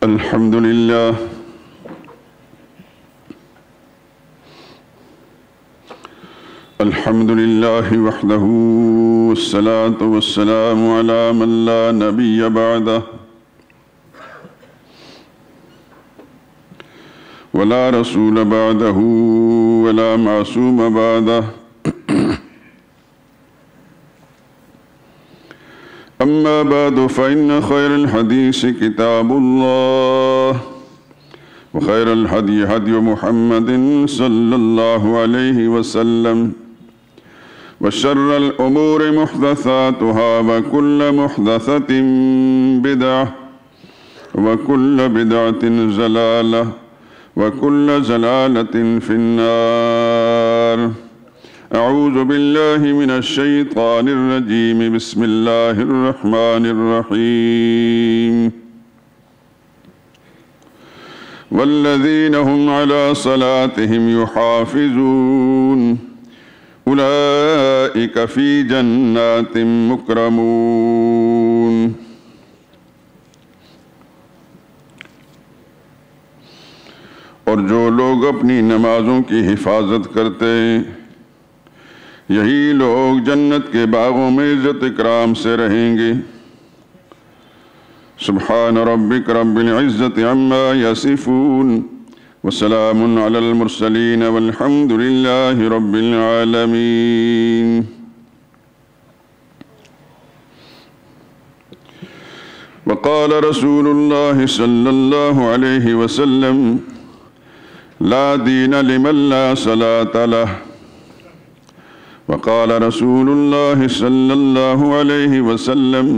الحمد لله الحمد لله وحده والصلاة والسلام على من لا نبي بعده ولا رسول بعده ولا معصوم بعده أما بعد فإن خير الحديث كتاب الله وخير الهدي هدي محمد صلى الله عليه وسلم وشر الأمور محدثاتها وكل محدثة بدعة وكل بدعة ضلالة وكل ضلالة في النار. أعوذ بالله من الشيطان الرجيم. بسم الله الرحمن الرحيم. والذين هم على صلاتهم يحافظون أولئك في جنات مكرمون. اور جو لوگ اپنی نمازوں کی حفاظت کرتے ہیں یہی لوگ جنت کے باغوں میں عزت اکرام سے رہیں گے. سبحان ربک رب العزت عما یصفون وسلام علی المرسلین والحمد للہ رب العالمین. وقال رسول اللہ صلی اللہ علیہ وسلم لا دین لمن لا صلاة له. وقال رسول الله صلى الله عليه وسلم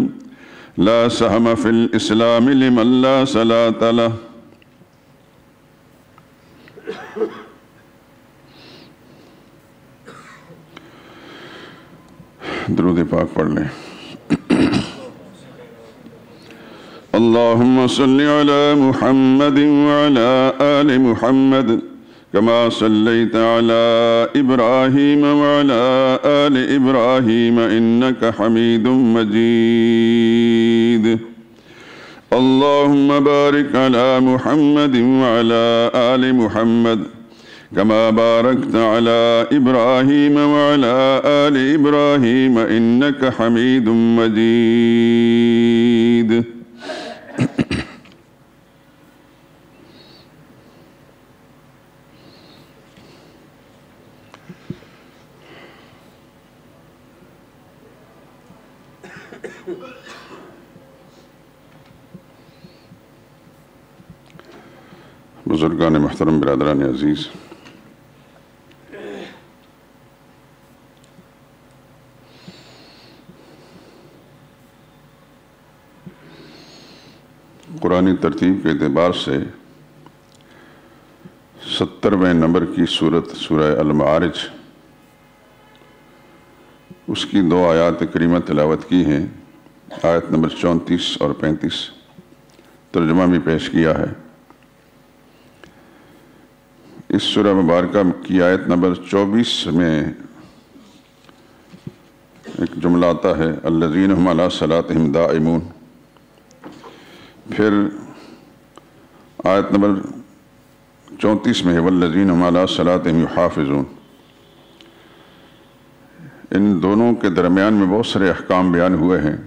لا سهم في الإسلام لمن لا صلاة له. درود پاک پڑھ لیں. اللهم صل على محمد وعلى آل محمد كما صليت على إبراهيم وعلى آل إبراهيم إنك حميد مجيد. اللهم بارك على محمد وعلى آل محمد كما باركت على إبراهيم وعلى آل إبراهيم إنك حميد مجيد. بزرگان محترم، برادران عزیز، قرآنی ترتیب کے اعتبار سے 70ویں نمبر کی سورت سورہ المعارج، اس کی 2 آیات کریمہ تلاوت کی ہیں. آیت نمبر 34 اور 35 ترجمہ بھی پیش کیا ہے. اس سورہ مبارکہ کی آیت نمبر 24 میں ایک جملہ آتا ہے الذین هم علی صلاتہم دائمون. پھر آیت نمبر 34 میں ہے والذین هم علی صلاتہم یحافظون. ان دونوں کے درمیان میں بہت سارے احکام بیان ہوئے ہیں.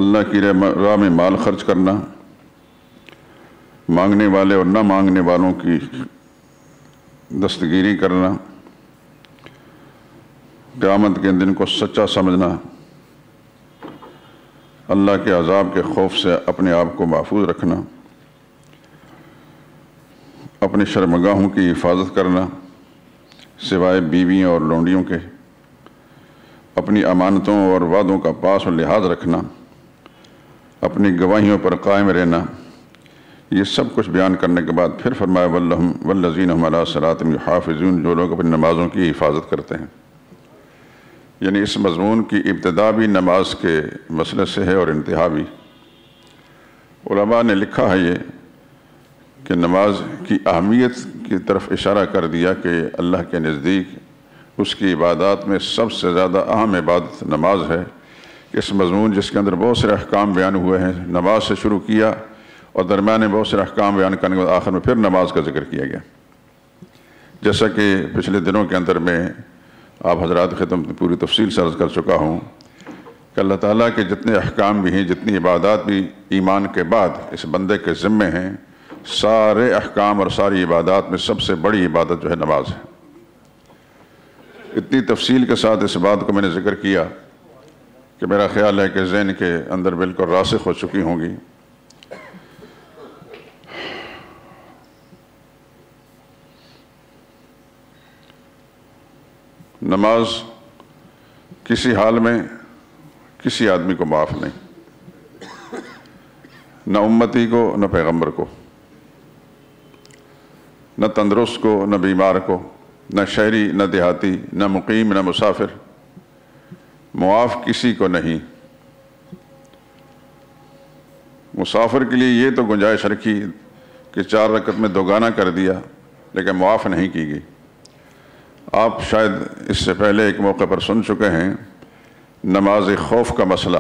اللہ کی راہ میں مال خرچ کرنا، مانگنے والے اور نہ مانگنے والوں کی دستگیری کرنا، قیامت کے دن کو سچا سمجھنا، اللہ کے عذاب کے خوف سے اپنے آپ کو محفوظ رکھنا، اپنی شرمگاہوں کی حفاظت کرنا سوائے بیویوں اور لونڈیوں کے، اپنی امانتوں اور وعدوں کا پاس و لحاظ رکھنا، اپنی گواہیوں پر قائم رہنا. یہ سب کچھ بیان کرنے کے بعد پھر فرمایا والذین هم علی صلاتہم یحافظون، جو لوگ اپنی نمازوں کی حفاظت کرتے ہیں. یعنی اس مضمون کی ابتدا بھی نماز کے مسئلے سے ہے اور انتہا بھی. علماء نے لکھا ہے یہ کہ نماز کی اہمیت کی طرف اشارہ کر دیا کہ اللہ کے نزدیک اس کی عبادات میں سب سے زیادہ اہم عبادت نماز ہے۔ اس مضمون جس کے اندر بہت سارے احکام بیان ہوئے ہیں، نماز سے شروع کیا اور درمیان میں بہت سارے احکام بیان کرنے کے بعد آخر میں پھر نماز کا ذکر کیا گیا۔ جیسا کہ پچھلے دنوں کے اندر میں آپ حضرات خدمت میں پوری تفصیل سے عرض کر چکا ہوں کہ اللہ تعالیٰ کے جتنے احکام بھی ہیں، جتنی عبادات بھی ایمان کے بعد اس بندے کے ذمے ہیں، سارے احکام اور ساری عبادات میں سب سے بڑی عبادت جو ہے نماز ہے۔ اتنی تفصیل کے ساتھ اس بات کو میں نے ذکر کیا کہ میرا خیال ہے کہ ذہن کے اندر بالکل راسخ ہو چکی ہوں گی۔ نماز کسی حال میں کسی آدمی کو معاف نہیں، نہ امتی کو، نہ پیغمبر کو، نہ تندرست کو، نہ بیمار کو، نہ شہری، نہ دیہاتی، نہ مقیم، نہ مسافر، معاف کسی کو نہیں۔ مسافر کے لیے یہ تو گنجائش رکھی کہ 4 رکعت میں دوگانہ کر دیا، لیکن معاف نہیں کی گئی۔ آپ شاید اس سے پہلے ایک موقع پر سن چکے ہیں، نماز خوف کا مسئلہ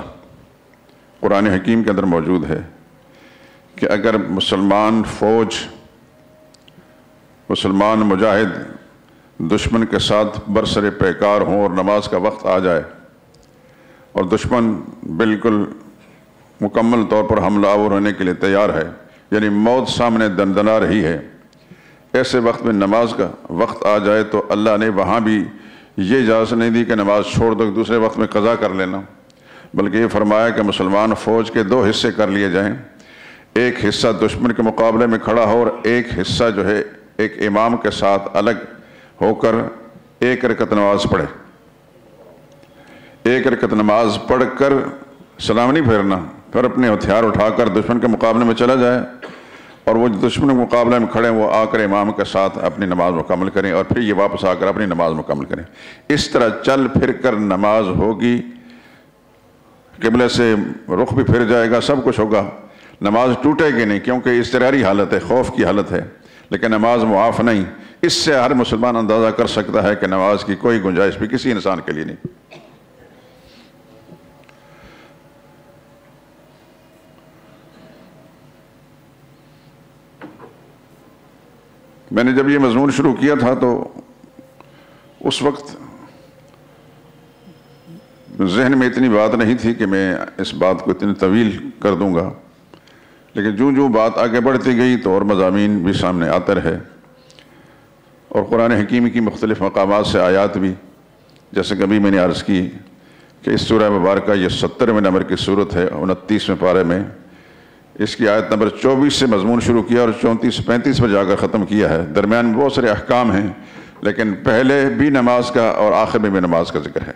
قرآن حکیم کے اندر موجود ہے کہ اگر مسلمان فوج، مسلمان مجاہد دشمن کے ساتھ برسر پیکار ہوں اور نماز کا وقت آ جائے اور دشمن بالکل مکمل طور پر حملہ آور ہونے کے لیے تیار ہے، یعنی موت سامنے دندنا رہی ہے، ایسے وقت میں نماز کا وقت آ جائے تو اللہ نے وہاں بھی یہ اجازت نہیں دی کہ نماز چھوڑ دو، دوسرے وقت میں قضا کر لینا، بلکہ یہ فرمایا کہ مسلمان فوج کے 2 حصے کر لیے جائیں، ایک حصہ دشمن کے مقابلے میں کھڑا ہو اور ایک حصہ جو ہے ایک امام کے ساتھ الگ ہو کر 1 رکعت نماز پڑھے۔ 1 رکعت نماز پڑھ کر سلام نہیں پھیرنا، پھر اپنے ہتھیار اٹھا کر دشمن کے مقابلے میں چلا جائے اور وہ دشمن کے مقابلے میں کھڑے وہ آ کر امام کے ساتھ اپنی نماز مکمل کریں اور پھر یہ واپس آ کر اپنی نماز مکمل کریں۔ اس طرح چل پھر کر نماز ہوگی، قبلے سے رخ بھی پھر جائے گا، سب کچھ ہوگا، نماز ٹوٹے گی نہیں کیونکہ اضطراری حالت ہے، خوف کی حالت ہے، لیکن نماز معاف نہیں۔ اس سے ہر مسلمان اندازہ کر سکتا ہے کہ نماز کی کوئی گنجائش بھی کسی انسان کے لیے نہیں۔ میں نے جب یہ مضمون شروع کیا تھا تو اس وقت ذہن میں اتنی بات نہیں تھی کہ میں اس بات کو اتنی طویل کر دوں گا، لیکن جو بات آگے بڑھتی گئی تو اور مضامین بھی سامنے آتے رہے اور قرآن حکیم کی مختلف مقامات سے آیات بھی، جیسے کبھی میں نے عرض کی کہ اس سورہ مبارکہ یہ 70ویں نمبر کی سورت ہے، 29ویں پارے میں اس کی آیت نمبر 24 سے مضمون شروع کیا اور 34-35 پر جا کر ختم کیا ہے۔ درمیان میں بہت سارے احکام ہیں، لیکن پہلے بھی نماز کا اور آخر میں بھی نماز کا ذکر ہے۔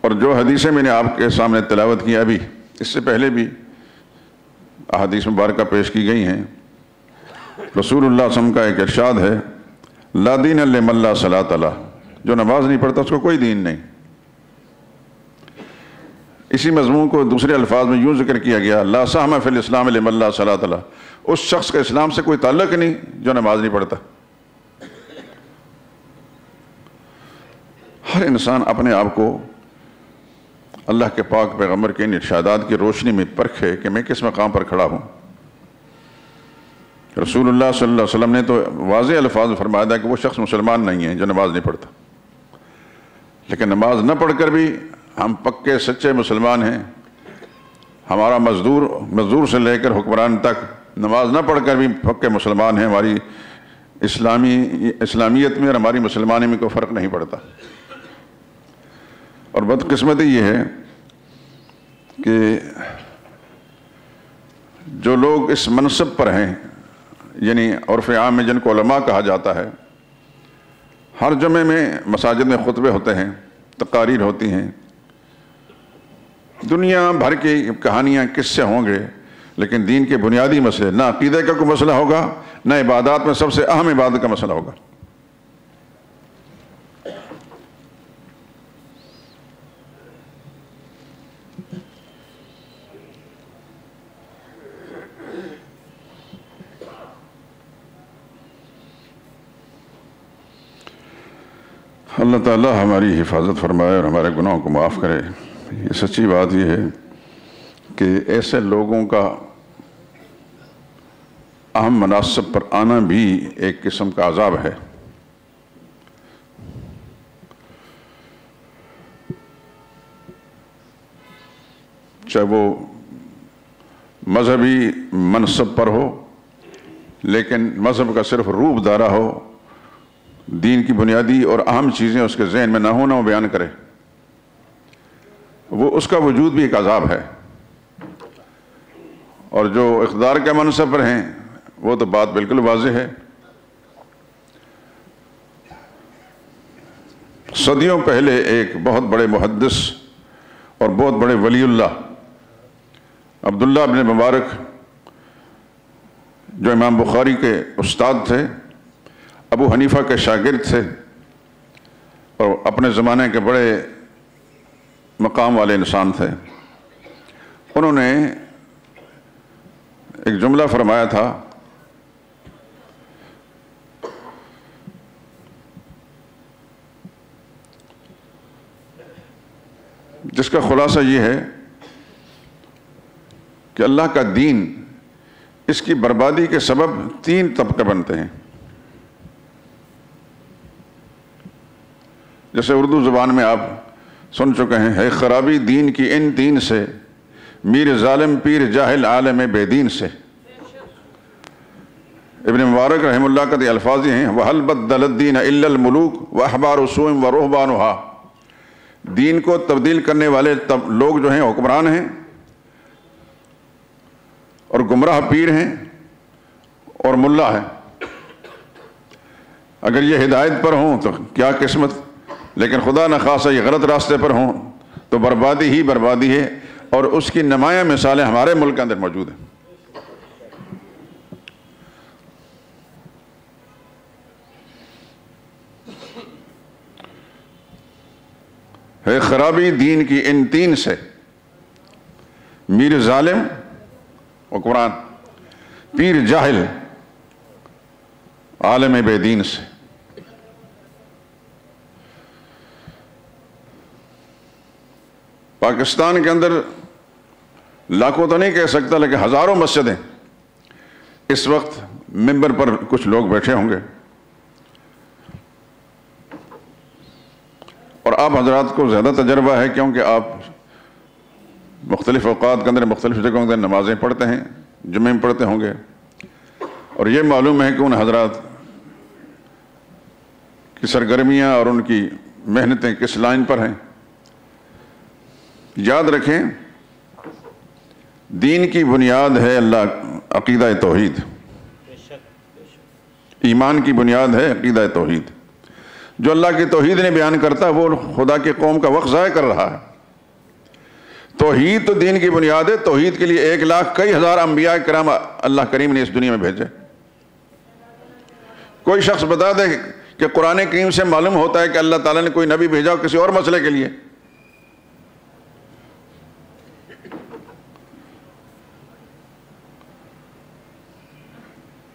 اور جو حدیثیں میں نے آپ کے سامنے تلاوت کی ابھی، اس سے پہلے بھی احادیث مبارکہ پیش کی گئی ہیں۔ رسول اللہ صلی اللہ علیہ وسلم کا ایک ارشاد ہے، لا دین لمن لا صلاۃ لہ، جو نماز نہیں پڑھتا اس کو کوئی دین نہیں۔ اسی مضمون کو دوسرے الفاظ میں یوں ذکر کیا گیا، لا سہم فی الاسلام لمن لا صلاۃ لہ، اس شخص کا اسلام سے کوئی تعلق نہیں جو نماز نہیں پڑھتا۔ ہر انسان اپنے آپ کو اللہ کے پاک پیغمبر کے ان ارشادات کی روشنی میں پرکھے کہ میں کس مقام پر کھڑا ہوں۔ رسول اللہ صلی اللہ علیہ وسلم نے تو واضح الفاظ میں فرمایا تھا کہ وہ شخص مسلمان نہیں ہے جو نماز نہیں پڑھتا، لیکن نماز نہ پڑھ کر بھی ہم پکے سچے مسلمان ہیں۔ ہمارا مزدور سے لے کر حکمران تک نماز نہ پڑھ کر بھی پکے مسلمان ہیں۔ ہماری اسلامیت میں اور ہماری مسلمانی میں کوئی فرق نہیں پڑتا۔ اور بدقسمتی یہ ہے کہ جو لوگ اس منصب پر ہیں، یعنی عرف عام میں جن کو علماء کہا جاتا ہے، ہر جمعے میں مساجد میں خطبے ہوتے ہیں، تقاریر ہوتی ہیں، دنیا بھر کی کہانیاں کس سے ہوں گے، لیکن دین کے بنیادی مسئلے، نہ عقیدے کا کوئی مسئلہ ہوگا، نہ عبادات میں سب سے اہم عبادت کا مسئلہ ہوگا۔ اللہ تعالیٰ ہماری حفاظت فرمائے اور ہمارے گناہوں کو معاف کرے۔ یہ سچی بات یہ ہے کہ ایسے لوگوں کا اہم مناصب پر آنا بھی ایک قسم کا عذاب ہے۔ چاہے وہ مذہبی منصب پر ہو، لیکن مذہب کا صرف روپ دارا ہو، دین کی بنیادی اور اہم چیزیں اس کے ذہن میں نہ ہونا وہ بیان کرے، وہ اس کا وجود بھی ایک عذاب ہے۔ اور جو اقتدار کے منصب پر ہیں وہ تو بات بالکل واضح ہے۔ صدیوں پہلے ایک بہت بڑے محدث اور بہت بڑے ولی اللہ عبداللہ بن مبارک، جو امام بخاری کے استاد تھے، ابو حنیفہ کے شاگرد تھے اور اپنے زمانے کے بڑے مقام والے انسان تھے، انہوں نے ایک جملہ فرمایا تھا جس کا خلاصہ یہ ہے کہ اللہ کا دین، اس کی بربادی کے سبب 3 طبقے بنتے ہیں۔ جیسے اردو زبان میں آپ سن چکے ہیں، ہے خرابی دین کی ان 3 سے، میر ظالم پیر جاہل عالم بے دین سے۔ ابن مبارک رحم اللہ کا یہ الفاظ ہیں، وَهَلْ بَدَّلَ الدِّينَ إِلَّا الْمُلُوكُ وَأَحْبَارُ سُوءٍ وَرُهْبَانُهَا۔ دین کو تبدیل کرنے والے لوگ جو ہیں حکمران ہیں، اور گمراہ پیر ہیں اور ملا ہیں۔ اگر یہ ہدایت پر ہوں تو کیا قسمت، لیکن خدا نخواستہ یہ غلط راستے پر ہوں تو بربادی ہی بربادی ہے، اور اس کی نمایاں مثالیں ہمارے ملک کے اندر موجود ہیں۔ ہے خرابی دین کی ان 3 سے، میر ظالم حکمران، پیر جاہل عالم بے دین سے۔ پاکستان کے اندر لاکھوں تو نہیں کہہ سکتا، لیکن ہزاروں مسجدیں اس وقت ممبر پر کچھ لوگ بیٹھے ہوں گے، اور آپ حضرات کو زیادہ تجربہ ہے کیونکہ آپ مختلف اوقات کے اندر مختلف جگہوں کے اندر نمازیں پڑھتے ہیں، جمعے میں پڑھتے ہوں گے، اور یہ معلوم ہے کہ ان حضرات کی سرگرمیاں اور ان کی محنتیں کس لائن پر ہیں۔ یاد رکھیں، دین کی بنیاد ہے اللہ عقیدہ توحید، ایمان کی بنیاد ہے عقیدہ توحید۔ جو اللہ کی توحید نے بیان کرتا ہے وہ خدا کی قوم کا وقت ضائع کر رہا ہے۔ توحید تو دین کی بنیاد ہے۔ توحید کے لیے 1 لاکھ کئی ہزار انبیاء کرام اللہ کریم نے اس دنیا میں بھیجے۔ کوئی شخص بتا دے کہ قرآن کریم سے معلوم ہوتا ہے کہ اللہ تعالیٰ نے کوئی نبی بھیجا کسی اور مسئلے کے لیے؟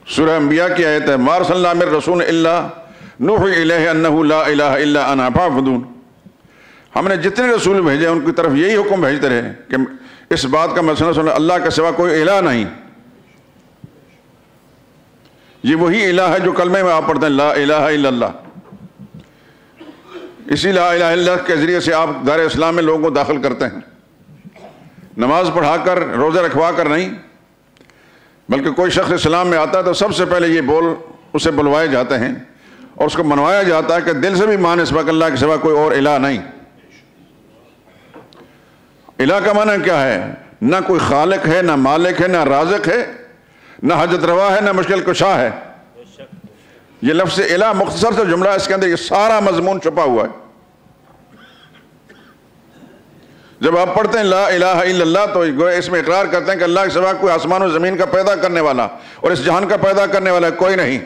سورہ انبیاء کی آیت ہے، ما ارسلنا من رسول الا نوحی الیہ انہ لا الہ الا انا فاعبدون۔ ہم نے جتنے رسول بھیجے ان کی طرف یہی حکم بھیجتے رہے کہ اس بات کا مسئلہ سنو، اللہ کے سوا کوئی الہ نہیں۔ یہ وہی الہ ہے جو کلمے میں آپ پڑھتے ہیں، لا الہ الا اللہ۔ اسی لا الہ الا اللہ کے ذریعے سے آپ دار اسلام میں لوگوں کو داخل کرتے ہیں، نماز پڑھا کر، روزہ رکھوا کر نہیں، بلکہ کوئی شخص اسلام میں آتا ہے تو سب سے پہلے یہ بول اسے بلوائے جاتے ہیں اور اس کو منوایا جاتا ہے کہ دل سے بھی مان اس وقت اللہ کے سوا کوئی اور الہ نہیں۔ الہ کا معنی کیا ہے؟ نہ کوئی خالق ہے، نہ مالک ہے، نہ رازق ہے، نہ حاجت روا ہے، نہ مشکل کشا ہے۔ یہ لفظ الہ مختصر سے جملہ، اس کے اندر یہ سارا مضمون چھپا ہوا ہے۔ جب آپ پڑھتے ہیں لا الہ الا اللہ تو اس میں اقرار کرتے ہیں کہ اللہ کے سوا کوئی آسمان و زمین کا پیدا کرنے والا اور اس جہان کا پیدا کرنے والا کوئی نہیں۔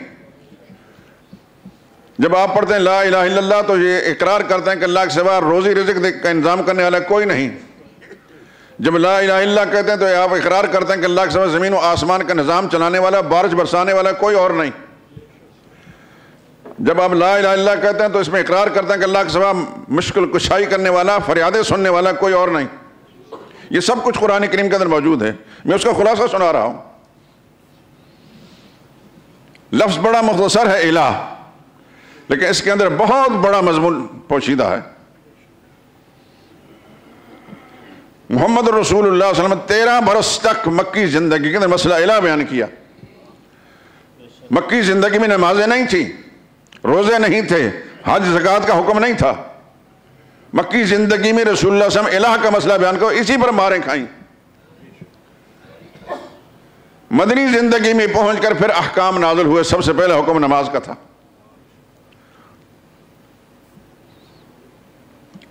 جب آپ پڑھتے ہیں لا الہ الا اللہ تو یہ اقرار کرتے ہیں کہ اللہ کے سوا روزی رزق کا انتظام کرنے والا کوئی نہیں۔ جب لا الہ الا اللہ کہتے ہیں تو آپ اقرار کرتے ہیں کہ اللہ کے سوا زمین و آسمان کا نظام چلانے والا، بارش برسانے والا کوئی اور نہیں۔ جب آپ لا الہ الا اللہ کہتے ہیں تو اس میں اقرار کرتے ہیں کہ اللہ کے سوا مشکل کشائی کرنے والا، فریادیں سننے والا کوئی اور نہیں۔ یہ سب کچھ قرآن کریم کے اندر موجود ہے، میں اس کا خلاصہ سنا رہا ہوں۔ لفظ بڑا مختصر ہے الہ، لیکن اس کے اندر بہت بڑا مضمون پوشیدہ ہے۔ محمد رسول اللہ صلی اللہ علیہ وسلم 13 برس تک مکی زندگی کے اندر مسئلہ الہ بیان کیا۔ مکی زندگی میں نمازیں نہیں تھیں، روزے نہیں تھے، حج زکوٰۃ کا حکم نہیں تھا۔ مکی زندگی میں رسول اللہ صلی اللہ علیہ وسلم الہ کا مسئلہ بیان کرو، اسی پر ماریں کھائیں۔ مدنی زندگی میں پہنچ کر پھر احکام نازل ہوئے، سب سے پہلے حکم نماز کا تھا۔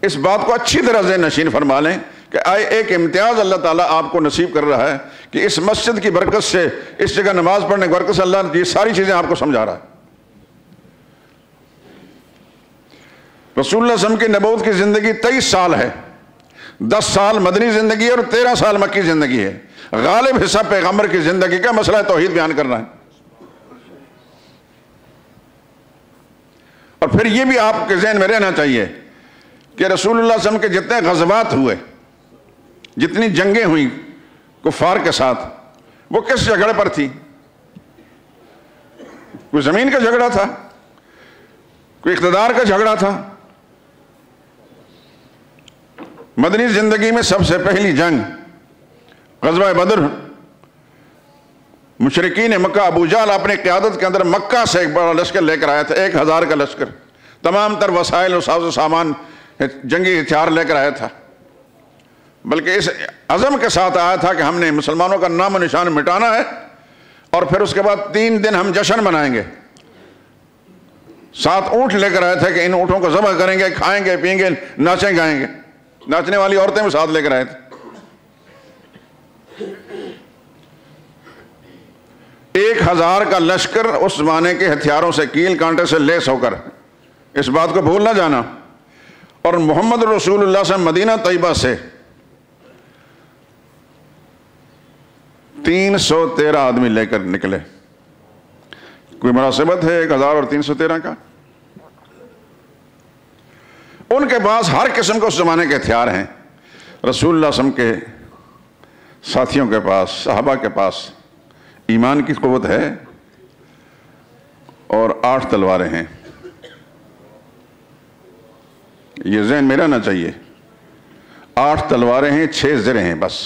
اس بات کو اچھی طرح ذہن نشین فرما لیں کہ ایک امتیاز اللہ تعالیٰ آپ کو نصیب کر رہا ہے کہ اس مسجد کی برکت سے، اس جگہ نماز پڑھنے کی برکت سے اللہ نے یہ ساری چیزیں آپ کو سمجھا رہا ہے۔ رسول اللہ صلی اللہ علیہ وسلم کی نبوت کی زندگی 23 سال ہے، 10 سال مدنی زندگی ہے اور 13 سال مکی زندگی ہے۔ غالب حصہ پیغمبر کی زندگی کا مسئلہ توحید بیان کرنا ہے۔ اور پھر یہ بھی آپ کے ذہن میں رہنا چاہیے کہ رسول اللہ صلی اللہ علیہ وسلم کے جتنے غزوات ہوئے، جتنی جنگیں ہوئیں کفار کے ساتھ، وہ کس جھگڑے پر تھی؟ کوئی زمین کا جھگڑا تھا، کوئی اقتدار کا جھگڑا تھا؟ مدنی زندگی میں سب سے پہلی جنگ غزوہ بدر، مشرکین مکہ ابو جہل اپنے قیادت کے اندر مکہ سے ایک بڑا لشکر لے کر آیا تھا، 1000 کا لشکر، تمام تر وسائل و ساز و سامان جنگی ہتھیار لے کر آیا تھا، بلکہ اس عزم کے ساتھ آیا تھا کہ ہم نے مسلمانوں کا نام و نشان مٹانا ہے، اور پھر اس کے بعد 3 دن ہم جشن منائیں گے۔ 7 اونٹ لے کر آئے تھے کہ ان اونٹوں کو ذبح کریں گے، کھائیں گے، پئیں گے، ناچیں گائیں گے۔ ناچنے والی عورتیں بھی ساتھ لے کر آئے تھے۔ 1000 کا لشکر اس زمانے کے ہتھیاروں سے، کیل کانٹے سے لیس ہو کر، اس بات کو بھول نہ جانا۔ اور محمد رسول اللہ صلی اللہ علیہ وسلم مدینہ طیبہ سے 313 آدمی لے کر نکلے۔ کوئی مناسبت ہے 1000 اور 313 کا؟ ان کے پاس ہر قسم کے اس زمانے کے ہتھیار ہیں۔ رسول اللہ صلی اللہ علیہ وسلم کے ساتھیوں کے پاس، صحابہ کے پاس ایمان کی قوت ہے اور 8 تلواریں ہیں۔ یہ ذہن میں رہنا چاہیے، 8 تلواریں ہیں، 6 زریں ہیں بس،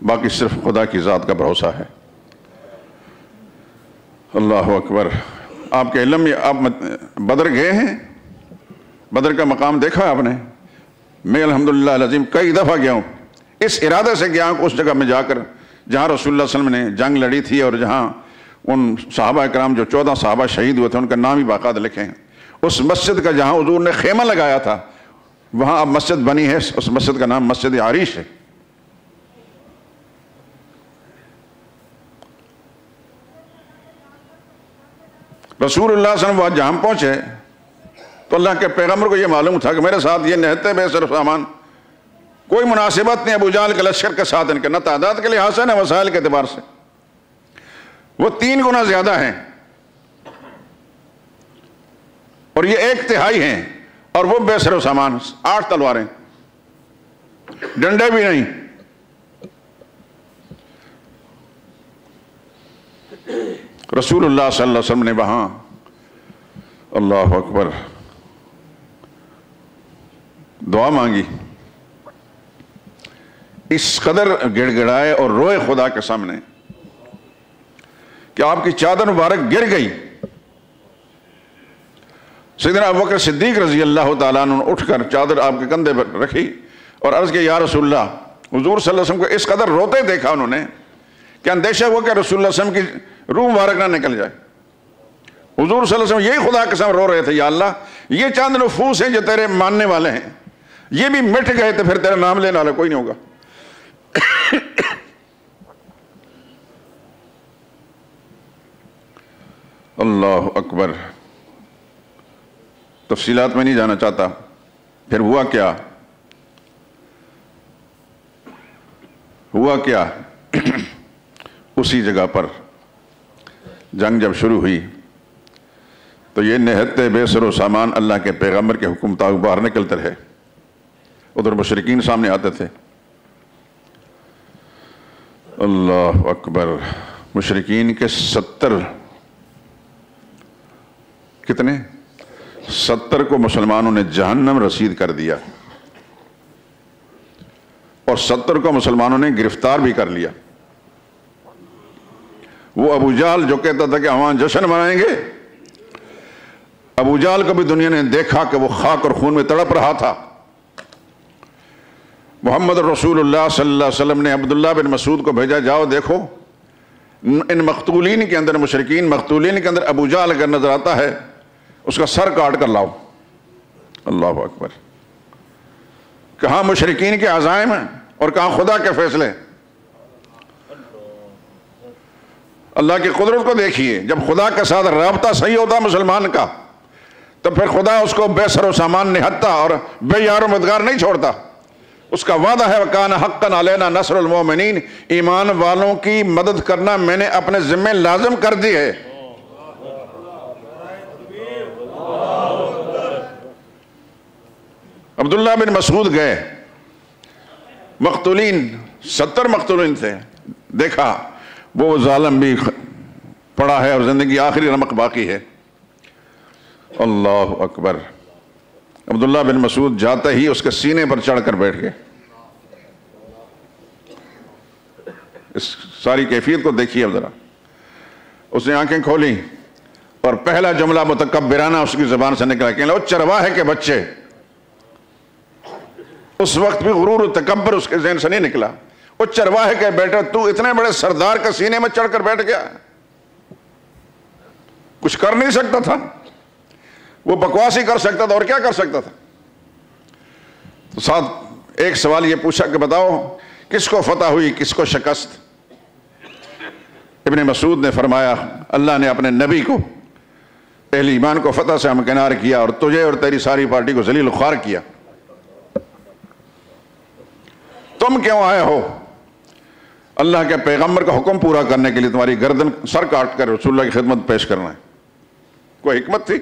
باقی صرف خدا کی ذات کا بھروسہ ہے۔ اللہ اکبر۔ آپ کے علم میں آپ بدر گئے ہیں؟ بدر کا مقام دیکھا آپ نے؟ میں الحمدللہ العظیم کئی دفعہ گیا ہوں، اس ارادے سے گیا ہوں کہ اس جگہ میں جا کر جہاں رسول اللہ صلی اللہ علیہ وسلم نے جنگ لڑی تھی، اور جہاں ان صحابہ کرام جو 14 صحابہ شہید ہوئے تھے ان کا نام ہی باقاعدہ لکھے ہیں۔ اس مسجد کا جہاں حضور نے خیمہ لگایا تھا وہاں اب مسجد بنی ہے، اس مسجد کا نام مسجد عریش ہے۔ رسول اللہ صلی اللہ علیہ وسلم وہاں جہاں پہنچے تو اللہ کے پیغمبر کو یہ معلوم تھا کہ میرے ساتھ یہ نہتے بے سر سامان، کوئی مناسبت نہیں ابو جہل کے لشکر کے ساتھ ان کے، نہ تعداد کے لحاظ سے نہ وسائل کے اعتبار سے، وہ 3 گنا زیادہ ہیں اور یہ 1/3 ہیں، اور وہ بے سر و سامان، 8 تلواریں، ڈنڈے بھی نہیں۔ رسول اللہ صلی اللہ علیہ وسلم نے وہاں اللہ اکبر دعا مانگی، اس قدر گڑ گڑائے اور روئے خدا کے سامنے کہ آپ کی چادر مبارک گر گئی۔ سیدنا ابوبکر صدیق رضی اللہ تعالیٰ عنہ نے اٹھ کر چادر آپ کے کندھے پر رکھی اور عرض کی یا رسول اللہ، حضور صلی اللہ علیہ وسلم کو اس قدر روتے دیکھا انہوں نے کہ اندیشہ ہوا کہ رسول اللہ صلی اللہ علیہ وسلم کی روح مبارک نہ نکل جائے۔ حضور صلی اللہ علیہ وسلم یہی خدا کے سامنے رو رہے تھے، یا اللہ یہ چند نفوس ہیں جو تیرے ماننے والے ہیں، یہ بھی مٹ گئے تو پھر تیرا نام لینے والا کوئی نہیں ہوگا۔ اللہ اکبر۔ تفصیلات میں نہیں جانا چاہتا۔ پھر ہوا کیا اسی جگہ پر جنگ جب شروع ہوئی تو یہ نہایت بے سر و سامان اللہ کے پیغمبر کے حکم تاک باہر نکلتے رہے. ادھر مشرکین سامنے آتے تھے. اللہ اکبر. مشرکین کے 70 کو مسلمانوں نے جہنم رسید کر دیا اور 70 کو مسلمانوں نے گرفتار بھی کر لیا. وہ ابو جہل جو کہتا تھا کہ ہم جشن منائیں گے، ابو جہل کو بھی دنیا نے دیکھا کہ وہ خاک اور خون میں تڑپ رہا تھا. محمد رسول اللہ صلی اللہ علیہ وسلم نے عبداللہ بن مسعود کو بھیجا، جاؤ دیکھو ان مقتولین کے اندر، مشرکین مقتولین کے اندر ابو جہل اگر نظر آتا ہے اس کا سر کاٹ کر لاؤ. اللہ اکبر. کہاں مشرکین کے عزائم ہیں اور کہاں خدا کے فیصلے. اللہ کی قدرت کو دیکھیے. جب خدا کے ساتھ رابطہ صحیح ہوتا مسلمان کا تو پھر خدا اس کو بے سر و سامان نہتا اور بے یار و مددگار نہیں چھوڑتا. اس کا وعدہ ہے وَكَانَ حَقًّا عَلَيْنَا نَصْرُ الْمُؤْمِنِينَ. ایمان والوں کی مدد کرنا میں نے اپنے ذمہ لازم کر دی ہے. عبداللہ بن مسعود گئے، مقتولین 70 مقتولین تھے. دیکھا وہ ظالم بھی پڑا ہے اور زندگی آخری رمق باقی ہے. اللہ اکبر. عبداللہ بن مسعود جاتے ہی اس کے سینے پر چڑھ کر بیٹھ گئے. اس ساری کیفیت کو دیکھیے اب ذرا. اس نے آنکھیں کھولی اور پہلا جملہ متکبرانہ اس کی زبان سے نکلا کہ چرواہے کے بچے. اس وقت بھی غرور و تکبر اس کے ذہن سے نہیں نکلا. وہ چرواہے کے بیٹے، تو اتنے بڑے سردار کے سینے میں چڑھ کر بیٹھ گیا، کچھ کر نہیں سکتا تھا. وہ بکواس ہی کر سکتا تھا اور کیا کر سکتا تھا. تو ساتھ ایک سوال یہ پوچھا کہ بتاؤ کس کو فتح ہوئی، کس کو شکست. ابن مسعود نے فرمایا اللہ نے اپنے نبی کو، اہل ایمان کو فتح سے ہمکنار کیا اور تجھے اور تیری ساری پارٹی کو ذلیل و خوار کیا. تم کیوں آئے ہو؟ اللہ کے پیغمبر کا حکم پورا کرنے کے لیے تمہاری گردن سر کاٹ کر رسول اللہ کی خدمت پیش کرنا ہے. کوئی حکمت تھی؟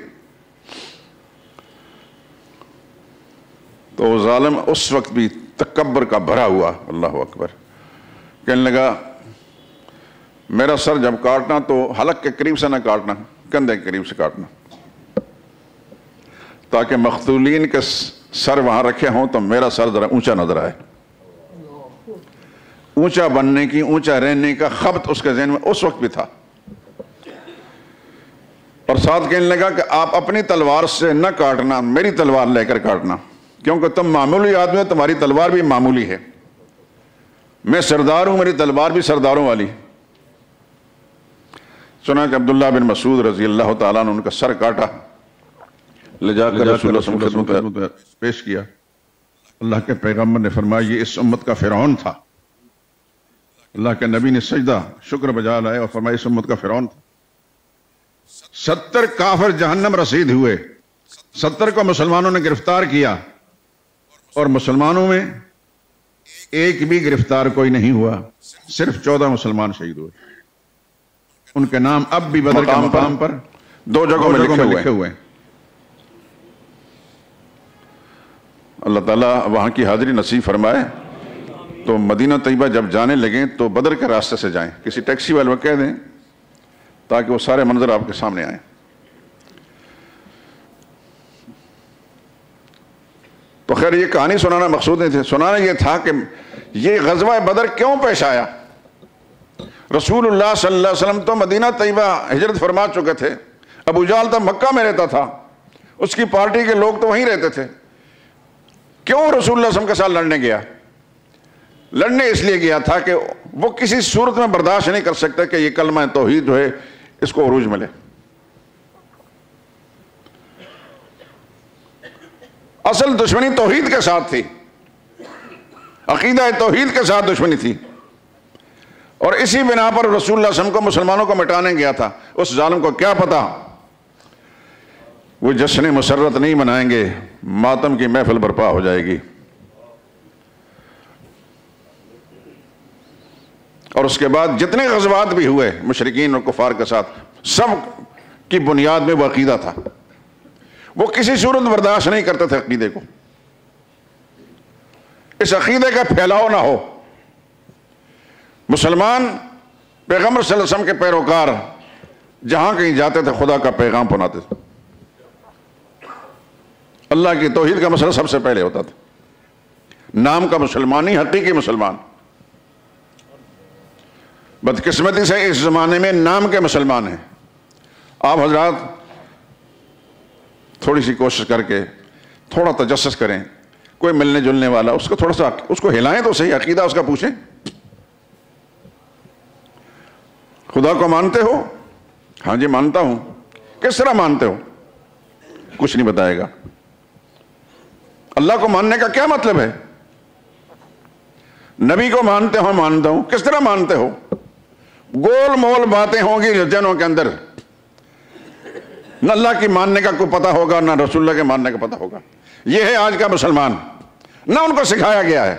تو وہ ظالم اس وقت بھی تکبر کا بھرا ہوا، اللہ اکبر، کہنے لگا میرا سر جب کاٹنا تو حلق کے قریب سے نہ کاٹنا، کندھے کے قریب سے کاٹنا، تاکہ مقتولین کے سر وہاں رکھے ہوں تو میرا سر ذرا اونچا نظر آئے. اونچا بننے کی، اونچا رہنے کا خبت اس کے ذہن میں اس وقت بھی تھا. اور ساتھ کہنے لگا کہ آپ اپنی تلوار سے نہ کاٹنا، میری تلوار لے کر کاٹنا، کیونکہ تم معمولی آدمی ہو، تمہاری تلوار بھی معمولی ہے. میں سردار ہوں، میری تلوار بھی سرداروں والی. چنانچہ عبداللہ بن مسعود رضی اللہ تعالیٰ نے ان کا سر کاٹا، لے جا کر رسول اللہ صلی اللہ علیہ وسلم میں پیش کیا. اللہ کے پیغمبر نے فرمایا یہ اس امت کا فرعون تھا. اللہ کے نبی نے سجدہ شکر بجا لائے اور فرمایا اس امت کا فرعون تھا. 70 کافر جہنم رسید ہوئے، 70 کو مسلمانوں نے گرفتار کیا اور مسلمانوں میں ایک بھی گرفتار کوئی نہیں ہوا، صرف 14 مسلمان شہید ہوئے. ان کے نام اب بھی بدر کے مقام پر 2 جگہوں میں لکھے ہوئے ہیں. اللہ تعالیٰ وہاں کی حاضری نصیب فرمائے. تو مدینہ طیبہ جب جانے لگیں تو بدر کے راستے سے جائیں، کسی ٹیکسی والے کو کہہ دیں تاکہ وہ سارے منظر آپ کے سامنے آئیں. تو خیر یہ کہانی سنانا مقصود نہیں تھی، سنانا یہ تھا کہ یہ غزوہ بدر کیوں پیش آیا. رسول اللہ صلی اللہ علیہ وسلم تو مدینہ طیبہ ہجرت فرما چکے تھے. ابو جہل تو مکہ میں رہتا تھا، اس کی پارٹی کے لوگ تو وہیں رہتے تھے. کیوں رسول اللہ صلی اللہ علیہ وسلم کے ساتھ لڑنے گیا؟ لڑنے اس لیے گیا تھا کہ وہ کسی صورت میں برداشت نہیں کر سکتا کہ یہ کلمہ توحید جو ہے اس کو عروج ملے. اصل دشمنی توحید کے ساتھ تھی، عقیدہ توحید کے ساتھ دشمنی تھی، اور اسی بنا پر رسول اللہ صلی اللہ علیہ وسلم کو مسلمانوں کو مٹانے گیا تھا. اس ظالم کو کیا پتا وہ جشن مسرت نہیں منائیں گے، ماتم کی محفل برپا ہو جائے گی. اور اس کے بعد جتنے غزوات بھی ہوئے مشرکین اور کفار کے ساتھ، سب کی بنیاد میں وہ عقیدہ تھا. وہ کسی صورت برداشت نہیں کرتے تھے عقیدے کو، اس عقیدے کا پھیلاؤ نہ ہو. مسلمان پیغمبر صلی اللہ علیہ وسلم کے پیروکار جہاں کہیں جاتے تھے خدا کا پیغام پہنچاتے تھے. اللہ کی توحید کا مسئلہ سب سے پہلے ہوتا تھا. نام کا مسلمان نہیں، حقیقی مسلمان. بدقسمتی سے اس زمانے میں نام کے مسلمان ہیں. آپ حضرات تھوڑی سی کوشش کر کے تھوڑا تجسس کریں، کوئی ملنے جلنے والا اس کو تھوڑا سا اس کو ہلائیں تو صحیح، عقیدہ اس کا پوچھیں. خدا کو مانتے ہو؟ ہاں جی مانتا ہوں. کس طرح مانتے ہو؟ کچھ نہیں بتائے گا. اللہ کو ماننے کا کیا مطلب ہے؟ نبی کو مانتے ہو؟ مانتا ہوں. کس طرح مانتے ہو؟ گول مول باتیں ہوں گی جنوں کے اندر، نہ اللہ کی ماننے کا کوئی پتہ ہوگا نہ رسول اللہ کے ماننے کا پتہ ہوگا. یہ ہے آج کا مسلمان، نہ ان کو سکھایا گیا ہے.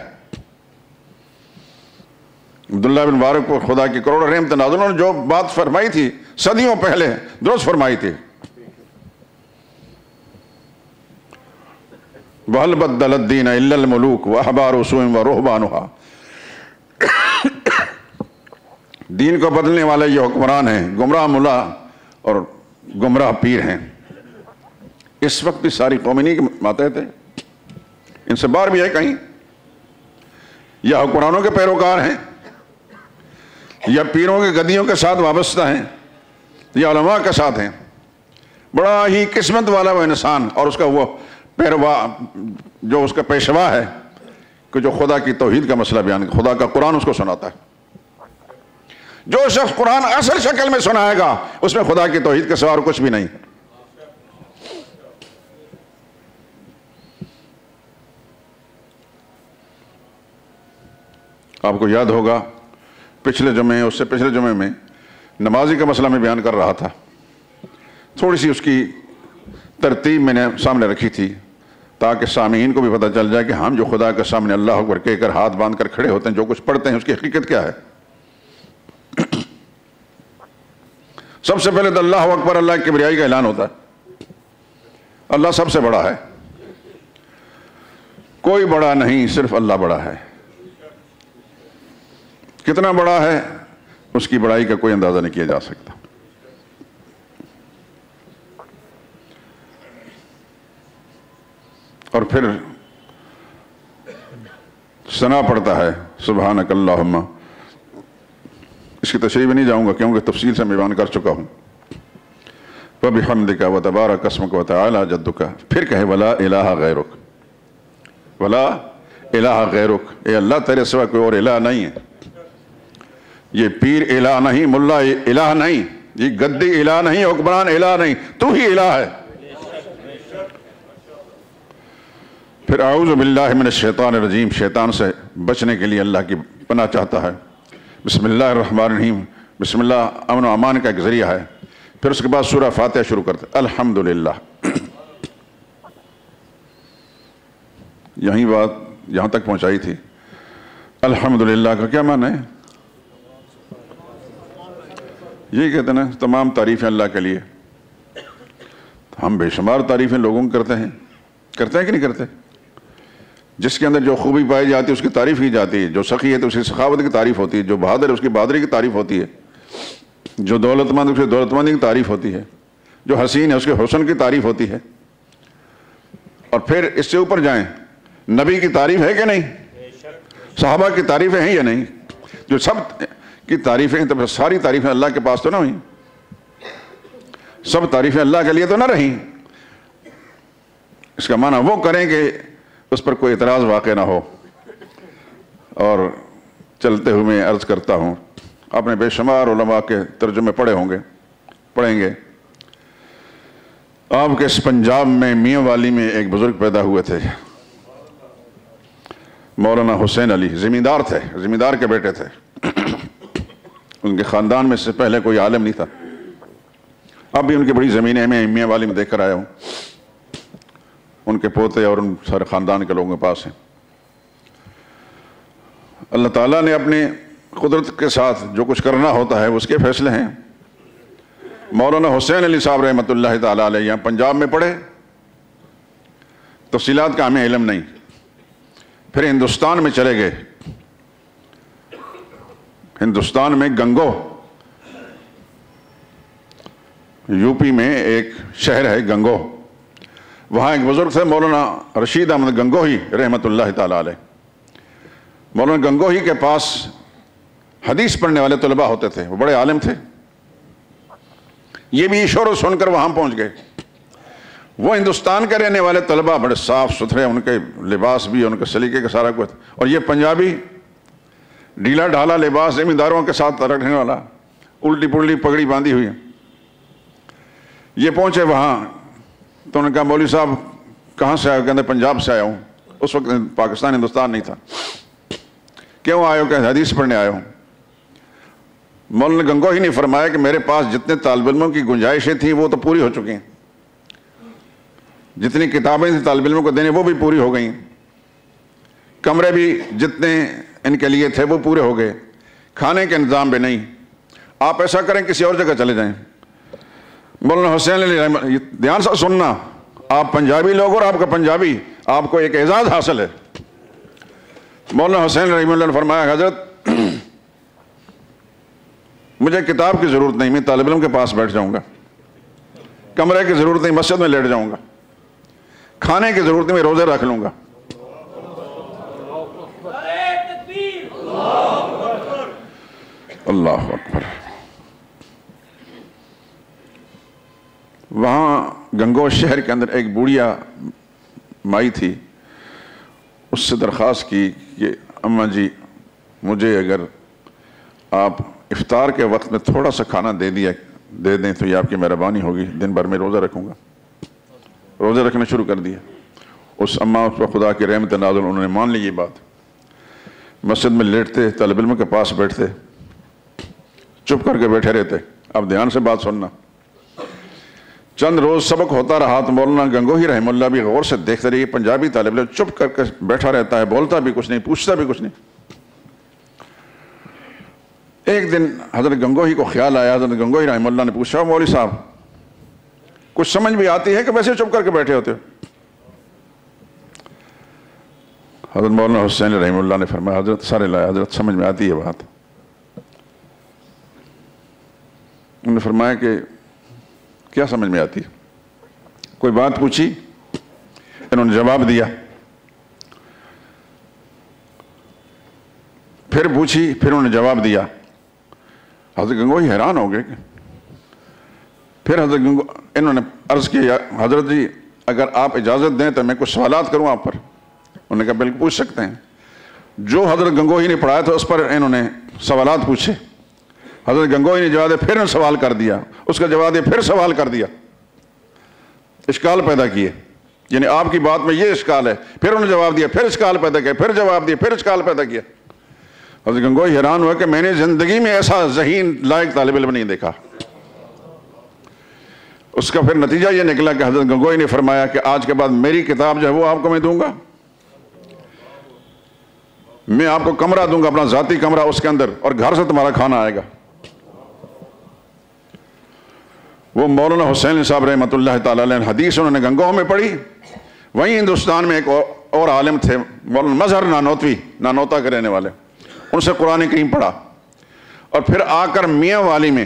عبداللہ بن مبارک کو خدا کی کروڑ رحمت نازل، انہوں نے جو بات فرمائی تھی صدیوں پہلے درست فرمائی تھی. وَهَلْ بَدَّلَ الدِّينَ إِلَّا الْمُلُوكُ وَأَحْبَارُ سُوءٍ وَرُهْبَانُهَا. دین کو بدلنے والے یہ حکمران ہیں، گمراہ ملا اور گمراہ پیر ہیں. اس وقت بھی ساری قومیں نہیں ماتے تھے، ان سے باہر بھی ہے کہیں. یا حکمرانوں کے پیروکار ہیں، یا پیروں کے گدیوں کے ساتھ وابستہ ہیں، یا علماء کے ساتھ ہیں. بڑا ہی قسمت والا وہ انسان اور اس کا وہ پیروا جو اس کا پیشوا ہے کہ جو خدا کی توحید کا مسئلہ بیان، خدا کا قرآن اس کو سناتا ہے. جو شخص قرآن اصل شکل میں سنائے گا اس میں خدا کی توحید کے سوا اور کچھ بھی نہیں. آپ کو یاد ہوگا پچھلے جمعے اس سے پچھلے جمعے میں نمازی کا مسئلہ میں بیان کر رہا تھا. تھوڑی سی اس کی ترتیب میں نے سامنے رکھی تھی تاکہ سامعین کو بھی پتہ چل جائے کہ ہم جو خدا کے سامنے اللہ اکبر کہہ کر ہاتھ باندھ کر کھڑے ہوتے ہیں، جو کچھ پڑھتے ہیں اس کی حقیقت کیا ہے. سب سے پہلے تو اللہ اکبر، اللہ کی کبریائی کا اعلان ہوتا ہے. اللہ سب سے بڑا ہے، کوئی بڑا نہیں، صرف اللہ بڑا ہے. کتنا بڑا ہے اس کی بڑائی کا کوئی اندازہ نہیں کیا جا سکتا. اور پھر ثنا پڑتا ہے سبحانک اللہم. اس کی تشریح میں نہیں جاؤں گا کیونکہ تفصیل سے میں بیان کر چکا ہوں. وَبِحَمْدِكَ وَتَبَارَكَ اسْمُكَ وَتَعَالَى جَدُّكَ. پھر کہے وَلَا إِلَٰهَ غَيْرُكَ، وَلَا إِلَٰهَ غَيْرُكَ. اے اللہ تیرے سوا کوئی اور الہ نہیں ہے. یہ پیر الہ نہیں، ملا الہ نہیں، یہ گدی الہ نہیں، حکمران الہ نہیں، تو ہی الہ ہے. پھر اعوذ باللہ من الشیطان الرجیم، شیطان سے بچنے کے لیے اللہ کی پناہ چاہتا ہے. بسم اللہ الرحمن الرحیم، بسم اللہ امن و امان کا ایک ذریعہ ہے. پھر اس کے بعد سورہ فاتحہ شروع کرتے الحمدللہ. یہی بات یہاں تک پہنچائی تھی. الحمدللہ کا کیا معنی ہے؟ یہی کہتے ہیں نا تمام تعریفیں اللہ کے لیے. ہم بے شمار تعریفیں لوگوں کو کرتے ہیں کہ نہیں کرتے؟ جس کے اندر جو خوبی پائی جاتی ہے اس کی تعریف کی جاتی ہے. جو سخی ہے تو اس کی سخاوت کی تعریف ہوتی ہے. جو بہادر ہے اس کی بہادری کی تعریف ہوتی ہے. جو دولت مند ہے اس کی دولت مندی کی تعریف ہوتی ہے. جو حسین ہے اس کے حسن کی تعریف ہوتی ہے. اور پھر اس سے اوپر جائیں، نبی کی تعریف ہے کہ نہیں؟ صحابہ کی تعریفیں ہیں یا نہیں؟ جو سب کی تعریفیں تو ساری تعریفیں اللہ کے پاس تو نہ ہوئیں. سب تعریفیں اللہ کے لیے تو نہ رہیں. اس کا معنی وہ کریں کہ اس پر کوئی اعتراض واقع نہ ہو. اور چلتے ہوئے میں عرض کرتا ہوں، آپ نے بے شمار علماء کے ترجمے پڑھیں گے. آپ کے اس پنجاب میں میاں والی میں ایک بزرگ پیدا ہوئے تھے، مولانا حسین علی. زمیندار تھے، زمیندار کے بیٹے تھے. ان کے خاندان میں سے پہلے کوئی عالم نہیں تھا. اب بھی ان کی بڑی زمینیں میں میاں والی میں دیکھ کر آیا ہوں. ان کے پوتے اور ان سارے خاندان کے لوگوں کے پاس ہیں. اللہ تعالیٰ نے اپنی قدرت کے ساتھ جو کچھ کرنا ہوتا ہے اس کے فیصلے ہیں. مولانا حسین علی صاحب رحمۃ اللہ تعالیٰ علیہ یہاں پنجاب میں پڑھے، تفصیلات کا ہمیں علم نہیں، پھر ہندوستان میں چلے گئے۔ ہندوستان میں گنگو، یو پی میں ایک شہر ہے گنگو، وہاں ایک بزرگ تھے مولانا رشید احمد گنگوہی رحمۃ اللہ تعالیٰ علیہ۔ مولانا گنگوہی کے پاس حدیث پڑھنے والے طلباء ہوتے تھے، وہ بڑے عالم تھے۔ یہ بھی شور سن کر وہاں پہنچ گئے۔ وہ ہندوستان کے رہنے والے طلباء بڑے صاف ستھرے، ان کے لباس بھی، ان کے سلیقے کا سارا کچھ، اور یہ پنجابی ڈھیلا ڈھالا لباس، زمینداروں کے ساتھ رکھنے والا، الٹی پلٹی پگڑی باندھی ہوئی۔ یہ پہنچے وہاں تو انہوں نے کہا مولوی صاحب کہاں سے آئے ہو؟ کہتے پنجاب سے آیا ہوں۔ اس وقت پاکستان ہندوستان نہیں تھا۔ کیوں آئے ہو؟ کہ حدیث پڑھنے آئے ہوں۔ مولانا گنگوہی نے فرمایا کہ میرے پاس جتنے طالب علموں کی گنجائشیں تھیں وہ تو پوری ہو چکی ہیں، جتنی کتابیں تھیں طالب علموں کو دینے وہ بھی پوری ہو گئیں، کمرے بھی جتنے ان کے لیے تھے وہ پورے ہو گئے، کھانے کے انتظام بھی نہیں، آپ ایسا کریں کسی اور جگہ چلے جائیں۔ مولانا حسین علی رحمۃ، دھیان سے سننا، آپ پنجابی لوگ اور آپ کا پنجابی، آپ کو ایک اعزاز حاصل ہے۔ مولانا حسین رحمۃ اللہ نے فرمایا حضرت مجھے کتاب کی ضرورت نہیں، میں طالب علم کے پاس بیٹھ جاؤں گا، کمرے کی ضرورت نہیں، مسجد میں لیٹ جاؤں گا، کھانے کی ضرورت نہیں، میں روزے رکھ لوں گا۔ اللہ اکبر۔ وہاں گنگو شہر کے اندر ایک بوڑھیا مائی تھی، اس سے درخواست کی کہ اماں جی مجھے اگر آپ افطار کے وقت میں تھوڑا سا کھانا دے دیں تو یہ آپ کی مہربانی ہوگی، دن بھر میں روزہ رکھوں گا۔ روزہ رکھنا شروع کر دیا۔ اس اماں پر خدا کی رحمت نازل، انہوں نے مان لی یہ بات، مسجد میں لیٹتے، طالب علموں کے پاس بیٹھتے، چپ کر کے بیٹھے رہتے۔ اب دھیان سے بات سننا۔ چند روز سبق ہوتا رہا تو مولانا گنگوہی رحمہ اللہ بھی غور سے دیکھتے رہے، پنجابی طالب علم چپ کر کے بیٹھا رہتا ہے، بولتا بھی کچھ نہیں، پوچھتا بھی کچھ نہیں۔ ایک دن حضرت گنگوہی کو خیال آیا، حضرت گنگوہی رحمہ اللہ نے پوچھا مولوی صاحب کچھ سمجھ بھی آتی ہے کہ ویسے چپ کر کے بیٹھے ہوتے ہو؟ حضرت مولانا حسین رحمہ اللہ نے فرمایا حضرت سارے لائے، حضرت سمجھ میں آتی ہے بات۔ انہوں نے فرمایا کہ کیا سمجھ میں آتی ہے؟ کوئی بات پوچھی، انہوں نے جواب دیا، پھر پوچھی، پھر انہوں نے جواب دیا۔ حضرت گنگوہی حیران ہو گئے۔ پھر حضرت انہوں نے عرض کیا حضرت جی اگر آپ اجازت دیں تو میں کچھ سوالات کروں آپ پر؟ انہوں نے کہا بالکل پوچھ سکتے ہیں۔ جو حضرت گنگوہی نے پڑھایا تھا اس پر انہوں نے سوالات پوچھے، حضرت گنگوہی نے جواب دیا، پھر سوال کر دیا، اس کا جواب دیا، پھر سوال کر دیا، اشکال پیدا کیے، یعنی آپ کی بات میں یہ اشکال ہے، پھر انہوں نے جواب دیا، پھر اشکال پیدا کیا، پھر جواب دیا، پھر اشکال پیدا کیا۔ حضرت گنگوہی حیران ہوا کہ میں نے زندگی میں ایسا ذہین لائق طالب علم نہیں دیکھا۔ اس کا پھر نتیجہ یہ نکلا کہ حضرت گنگوہی نے فرمایا کہ آج کے بعد میری کتاب جو ہے وہ آپ کو میں دوں گا، میں آپ کو کمرہ دوں گا، اپنا ذاتی کمرہ، اس کے اندر، اور گھر سے تمہارا کھانا آئے گا۔ وہ مولانا حسین صاحب رحمۃ اللہ تعالیٰ علیہ حدیث انہوں نے گنگوہ میں پڑھی۔ وہیں ہندوستان میں ایک اور عالم تھے مولانا مظہر نانوتوی، نانوتا کے رہنے والے، ان سے قرآن کریم پڑھا، اور پھر آ کر میاں والی میں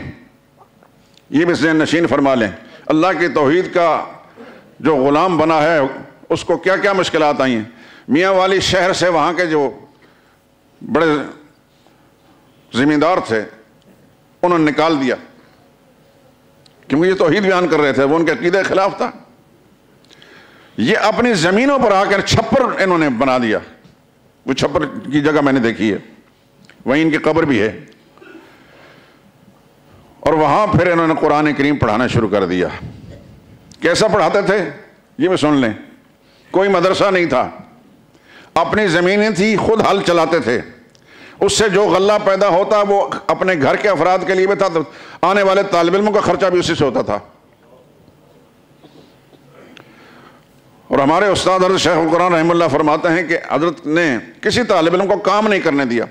یہ بھی ذہن نشین فرما لیں، اللہ کی توحید کا جو غلام بنا ہے اس کو کیا کیا مشکلات آئی ہیں۔ میاں والی شہر سے وہاں کے جو بڑے زمیندار تھے انہوں نے نکال دیا، کیونکہ یہ توحید بیان کر رہے تھے، وہ ان کے عقیدے کے خلاف تھا۔ یہ اپنی زمینوں پر آ کر چھپر انہوں نے بنا دیا، وہ چھپر کی جگہ میں نے دیکھی ہے، وہیں ان کی قبر بھی ہے، اور وہاں پھر انہوں نے قرآن کریم پڑھانا شروع کر دیا۔ کیسا پڑھاتے تھے یہ بھی سن لیں۔ کوئی مدرسہ نہیں تھا، اپنی زمینیں تھی، خود ہل چلاتے تھے، اس سے جو غلہ پیدا ہوتا وہ اپنے گھر کے افراد کے لیے بھی تھا، آنے والے طالب علموں کا خرچہ بھی اسی سے ہوتا تھا۔ اور ہمارے استاد حضرت شیخ القرآن رحمہ اللہ فرماتے ہیں کہ حضرت نے کسی طالب علم کو کام نہیں کرنے دیا،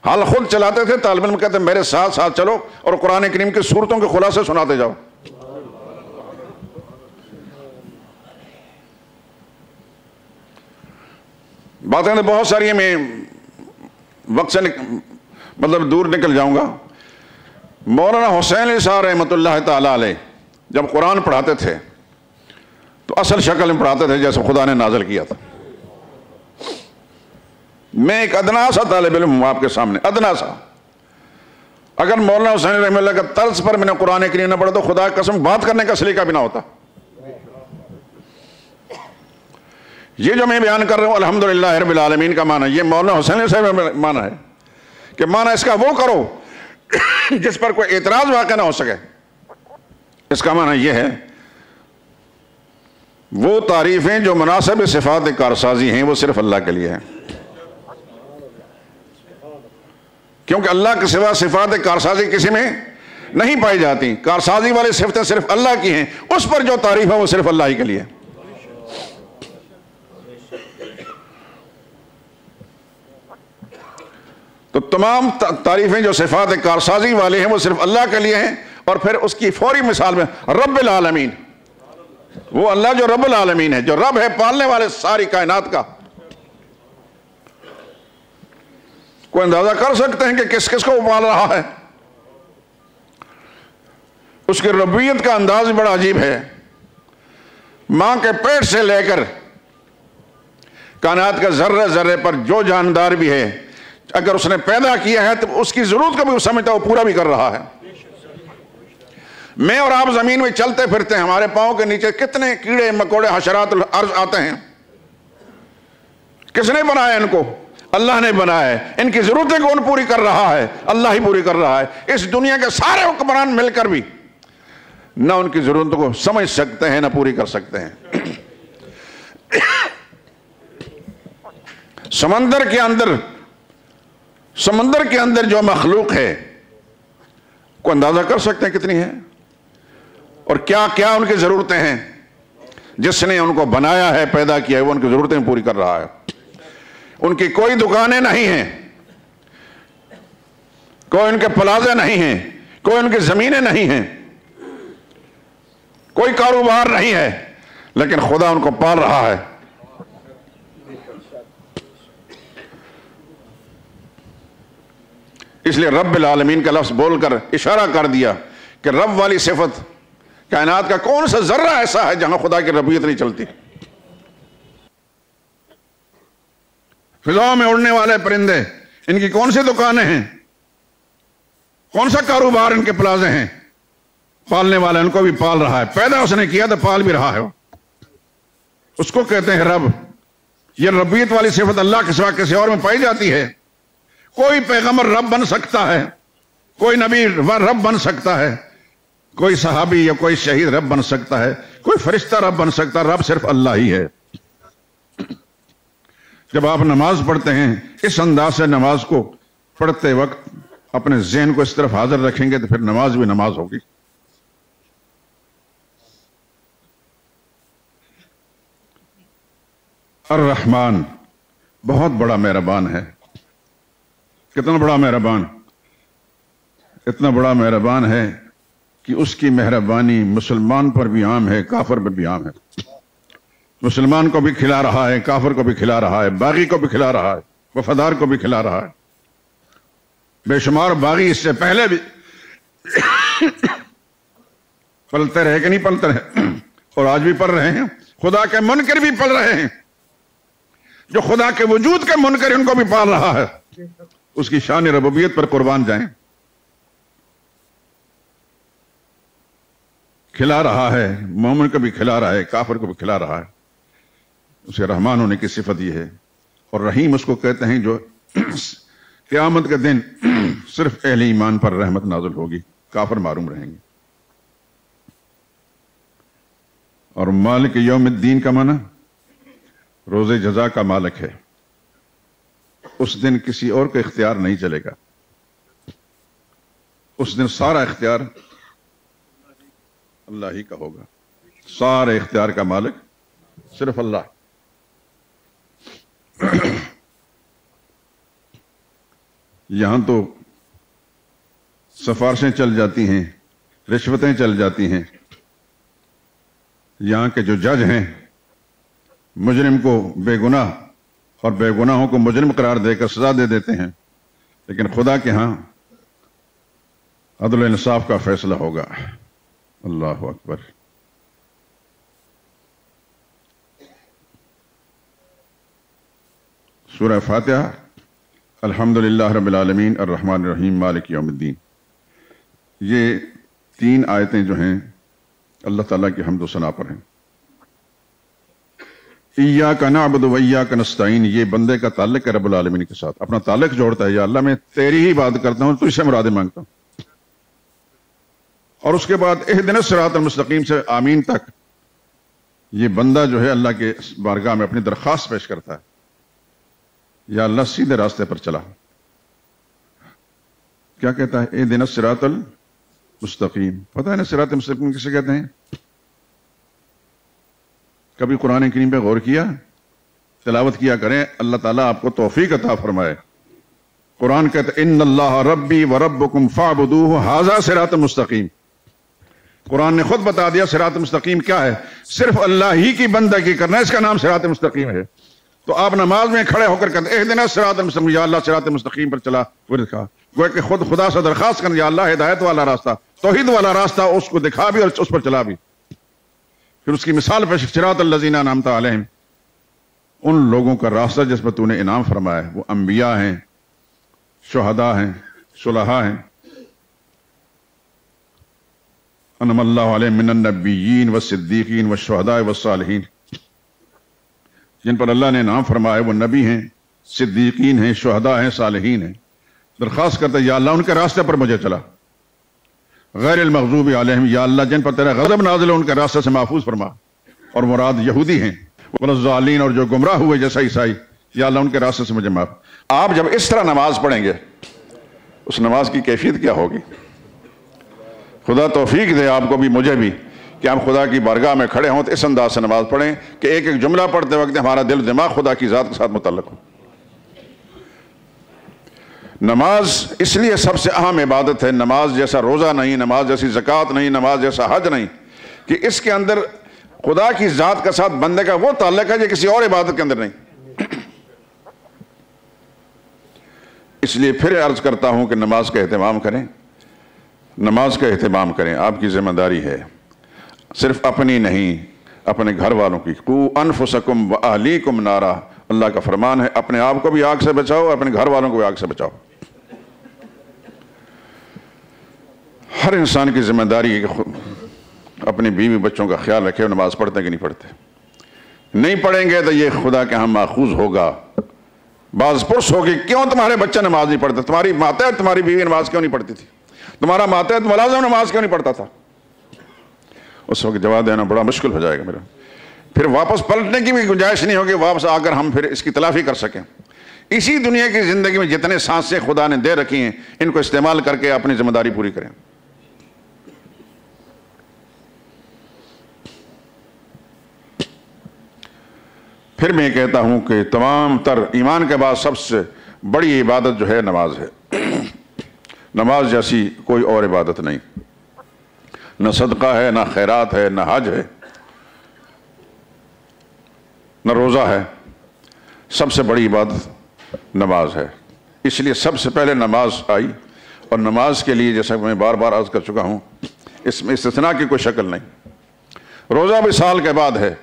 حال خود چلاتے تھے، طالب علم کہتے ہیں میرے ساتھ ساتھ چلو اور قرآن کریم کی صورتوں کے خلاصے سناتے جاؤ۔ باتیں تو بہت ساری ہیں، میں وقت سے مطلب دور نکل جاؤں گا۔ مولانا حسین علی صاحب رحمۃ اللہ تعالیٰ علیہ جب قرآن پڑھاتے تھے تو اصل شکل میں پڑھاتے تھے جیسے خدا نے نازل کیا تھا۔ میں ایک ادنا سا طالب علم ہوں آپ کے سامنے، ادنا سا۔ اگر مولانا حسین رحمۃ اللہ کا طرز پر میں نے قرآن کریم نہ پڑھا تو خدا کی قسم بات کرنے کا سلیقہ بھی نہ ہوتا۔ یہ جو میں بیان کر رہا ہوں الحمدللہ رب العالمین کا معنی، یہ مولانا حسین صاحب کا معنی ہے کہ معنی اس کا وہ کرو جس پر کوئی اعتراض واقع نہ ہو سکے۔ اس کا معنی یہ ہے وہ تعریفیں جو مناسب صفات کارسازی ہیں وہ صرف اللہ کے لیے ہیں، کیونکہ اللہ کے سوا صفات کارسازی کسی میں نہیں پائی جاتی۔ کارسازی والی صفتیں صرف اللہ کی ہیں، اس پر جو تعریف ہے وہ صرف اللہ ہی کے لیے۔ تو تمام تعریفیں جو صفات کارسازی والے ہیں وہ صرف اللہ کے لیے ہیں، اور پھر اس کی فوری مثال میں رب العالمین، وہ اللہ جو رب العالمین ہے، جو رب ہے پالنے والے ساری کائنات کا۔ کوئی اندازہ کر سکتے ہیں کہ کس کس کو وہ پال رہا ہے؟ اس کی ربوبیت کا انداز بڑا عجیب ہے۔ ماں کے پیٹ سے لے کر کائنات کے ذرے ذرے پر جو جاندار بھی ہے، اگر اس نے پیدا کیا ہے تو اس کی ضرورت کو بھی وہ سمجھتا ہے، وہ پورا بھی کر رہا ہے۔ میں اور آپ زمین میں چلتے پھرتے ہیں، ہمارے پاؤں کے نیچے کتنے کیڑے مکوڑے حشرات الارض آتے ہیں۔ کس نے بنایا ان کو؟ اللہ نے بنایا ہے۔ ان کی ضرورتیں کون پوری کر رہا ہے؟ اللہ ہی پوری کر رہا ہے۔ اس دنیا کے سارے حکمران مل کر بھی نہ ان کی ضرورتوں کو سمجھ سکتے ہیں نہ پوری کر سکتے ہیں۔ سمندر کے اندر جو مخلوق ہے کو اندازہ کر سکتے ہیں کتنی ہے، اور کیا کیا ان کی ضرورتیں ہیں؟ جس نے ان کو بنایا ہے، پیدا کیا ہے، وہ ان کی ضرورتیں پوری کر رہا ہے۔ ان کی کوئی دکانیں نہیں ہیں، کوئی ان کے پلازے نہیں ہیں، کوئی ان کی زمینیں نہیں ہیں، کوئی کاروبار نہیں ہے، لیکن خدا ان کو پال رہا ہے۔ اس لیے رب العالمین کا لفظ بول کر اشارہ کر دیا کہ رب والی صفت کائنات کا کون سا ذرہ ایسا ہے جہاں خدا کی ربوبیت نہیں چلتی۔ فضاؤں میں اڑنے والے پرندے، ان کی کون سی دکانیں ہیں، کون سا کاروبار ان کے پلازے ہیں؟ پالنے والا ان کو بھی پال رہا ہے۔ پیدا اس نے کیا تو پال بھی رہا ہے، اس کو کہتے ہیں رب۔ یہ ربوبیت والی صفت اللہ کے سوا کسی اور میں پائی جاتی ہے؟ کوئی پیغمبر رب بن سکتا ہے، کوئی نبی رب بن سکتا ہے، کوئی صحابی یا کوئی شہید رب بن سکتا ہے، کوئی فرشتہ رب بن سکتا ہے، رب صرف اللہ ہی ہے۔ جب آپ نماز پڑھتے ہیں اس انداز سے نماز کو پڑھتے وقت اپنے ذہن کو اس طرف حاضر رکھیں گے تو پھر نماز بھی نماز ہوگی۔ الرحمن بہت بڑا مہربان ہے۔ کتنا بڑا مہربان؟ اتنا بڑا مہربان ہے کہ اس کی مہربانی مسلمان پر بھی عام ہے، کافر پر بھی عام ہے۔ مسلمان کو بھی کھلا رہا ہے، کافر کو بھی کھلا رہا ہے، باغی کو بھی کھلا رہا ہے، وفادار کو بھی کھلا رہا ہے۔ بے شمار باغی اس سے پہلے بھی پلتے رہے کہ نہیں پلتے رہے، اور آج بھی پل رہے ہیں۔ خدا کے منکر بھی پل رہے ہیں، جو خدا کے وجود کے منکر ان کو بھی پال رہا ہے۔ اس کی شان ربوبیت پر قربان جائیں۔ کھلا رہا ہے، مومن کو بھی کھلا رہا ہے، کافر کو بھی کھلا رہا ہے۔ اسے رحمان ہونے کی صفت یہ ہے، اور رحیم اس کو کہتے ہیں جو قیامت کے دن صرف اہل ایمان پر رحمت نازل ہوگی، کافر معروم رہیں گے۔ اور مالک یوم الدین کا معنی روز جزا کا مالک ہے۔ اس دن کسی اور کا اختیار نہیں چلے گا، اس دن سارا اختیار اللہ ہی کا ہوگا۔ سارے اختیار کا مالک صرف اللہ۔ یہاں تو سفارشیں چل جاتی ہیں، رشوتیں چل جاتی ہیں۔ یہاں کے جو جج ہیں مجرم کو بے گناہ اور بے گناہوں کو مجرم قرار دے کر سزا دے دیتے ہیں، لیکن خدا کے ہاں عدل و انصاف کا فیصلہ ہوگا۔ اللہ اکبر۔ سورہ فاتحہ۔ الحمدللہ رب العالمین الرحمن الرحیم مالک یوم الدین۔ یہ 3 آیتیں جو ہیں اللہ تعالیٰ کی حمد و ثنا پر ہیں۔ ایاک نعبد و ایاک نستعین، یہ بندے کا تعلق ہے رب العالمین کے ساتھ، اپنا تعلق جوڑتا ہے، یا اللہ میں تیری ہی بات کرتا ہوں، تجھ سے مرادیں مانگتا ہوں۔ اور اس کے بعد اہدنا الصراط المستقیم سے آمین تک یہ بندہ جو ہے اللہ کے بارگاہ میں اپنی درخواست پیش کرتا ہے، یا اللہ سیدھے راستے پر چلا۔ کیا کہتا ہے؟ اہدنا الصراط المستقیم۔ پتہ ہے نا صراط مستقیم کسے کہتے ہیں؟ کبھی قرآن کریم پہ غور کیا؟ تلاوت کیا کریں، اللہ تعالیٰ آپ کو توفیق عطا فرمائے۔ قرآن کہتا ہے ان اللہ ربی و ربکم فاعبدوہ ھذا صراط مستقیم۔ قرآن نے خود بتا دیا صراط مستقیم کیا ہے، صرف اللہ ہی کی بندگی کرنا ہے، اس کا نام صراط مستقیم ہے۔ تو آپ نماز میں کھڑے ہو کر کہتے ہیں اہدنا الصراط المستقیم، یا اللہ صراط مستقیم پر چلا ورد کا، گویا کہ خود خدا سے درخواست کرنا، یا اللہ ہدایت والا راستہ، توحید والا راستہ اس کو دکھا بھی اور اس پر چلا بھی۔ پھر اس کی مثال پیش، صراط الذین انعمت علیہم، ان لوگوں کا راستہ جس پر تو نے انعام فرمایا ہے، وہ انبیاء ہیں، شہداء ہیں، صلحاء ہیں، انعم اللہ علیہم من النبیین والصدیقین والشہداء والصالحین، جن پر اللہ نے انعام فرمایا وہ نبی ہیں، صدیقین ہیں، شہداء ہیں، صالحین ہیں۔ درخواست کرتا ہے یا اللہ ان کے راستے پر مجھے چلا، غیر المغضوب علیہم، یا اللہ جن پر تیرا غضب نازل ہے ان کے راستے سے محفوظ فرما، اور مراد یہودی ہیں، والضالین، اور جو گمراہ ہوئے جیسا عیسائی، یا اللہ ان کے راستے سے مجھے معاف۔ آپ جب اس طرح نماز پڑھیں گے اس نماز کی کیفیت کیا ہوگی؟ خدا توفیق دے آپ کو بھی مجھے بھی کہ ہم خدا کی بارگاہ میں کھڑے ہوں تو اس انداز سے نماز پڑھیں کہ ایک ایک جملہ پڑھتے وقت ہمارا دل دماغ خدا کی ذات کے ساتھ متعلق ہو۔ نماز اس لیے سب سے اہم عبادت ہے، نماز جیسا روزہ نہیں، نماز جیسی زکوٰۃ نہیں، نماز جیسا حج نہیں، کہ اس کے اندر خدا کی ذات کے ساتھ بندے کا وہ تعلق ہے جو کسی اور عبادت کے اندر نہیں۔ اس لیے پھر عرض کرتا ہوں کہ نماز کا اہتمام کریں، نماز کا اہتمام کریں، آپ کی ذمہ داری ہے، صرف اپنی نہیں، اپنے گھر والوں کی۔ قوا انفسکم واہلیکم نارا، اللہ کا فرمان ہے، اپنے آپ کو بھی آگ سے بچاؤ، اپنے گھر والوں کو بھی آگ سے بچاؤ۔ ہر انسان کی ذمہ داری ہے کہ اپنی بیوی بچوں کا خیال رکھے، وہ نماز پڑھتے کہ نہیں پڑھتے۔ نہیں پڑھیں گے تو یہ خدا کے ہاں ماخوذ ہوگا، بعض پرس ہوگی کیوں تمہارے بچہ نماز نہیں پڑھتے، تمہاری ماتحت تمہاری بیوی نماز کیوں نہیں پڑھتی تھی، تمہارا ماتحت ملازم نماز کیوں نہیں پڑھتا تھا؟ اس وقت جواب دینا بڑا مشکل ہو جائے گا میرا، پھر واپس پلٹنے کی بھی گنجائش نہیں ہوگی، واپس آ کر ہم پھر اس کی تلافی کر سکیں۔ اسی دنیا کی زندگی میں جتنے سانسیں خدا نے دے رکھی ہیں ان کو استعمال کر کے اپنی ذمہ داری پوری کریں۔ پھر میں کہتا ہوں کہ تمام تر ایمان کے بعد سب سے بڑی عبادت جو ہے نماز ہے۔ نماز جیسی کوئی اور عبادت نہیں، نہ صدقہ ہے، نہ خیرات ہے، نہ حج ہے، نہ روزہ ہے، سب سے بڑی عبادت نماز ہے۔ اس لیے سب سے پہلے نماز آئی، اور نماز کے لیے جیسا کہ میں بار بار عرض کر چکا ہوں اس میں استثناء کی کوئی شکل نہیں۔ روزہ بھی سال کے بعد ہے،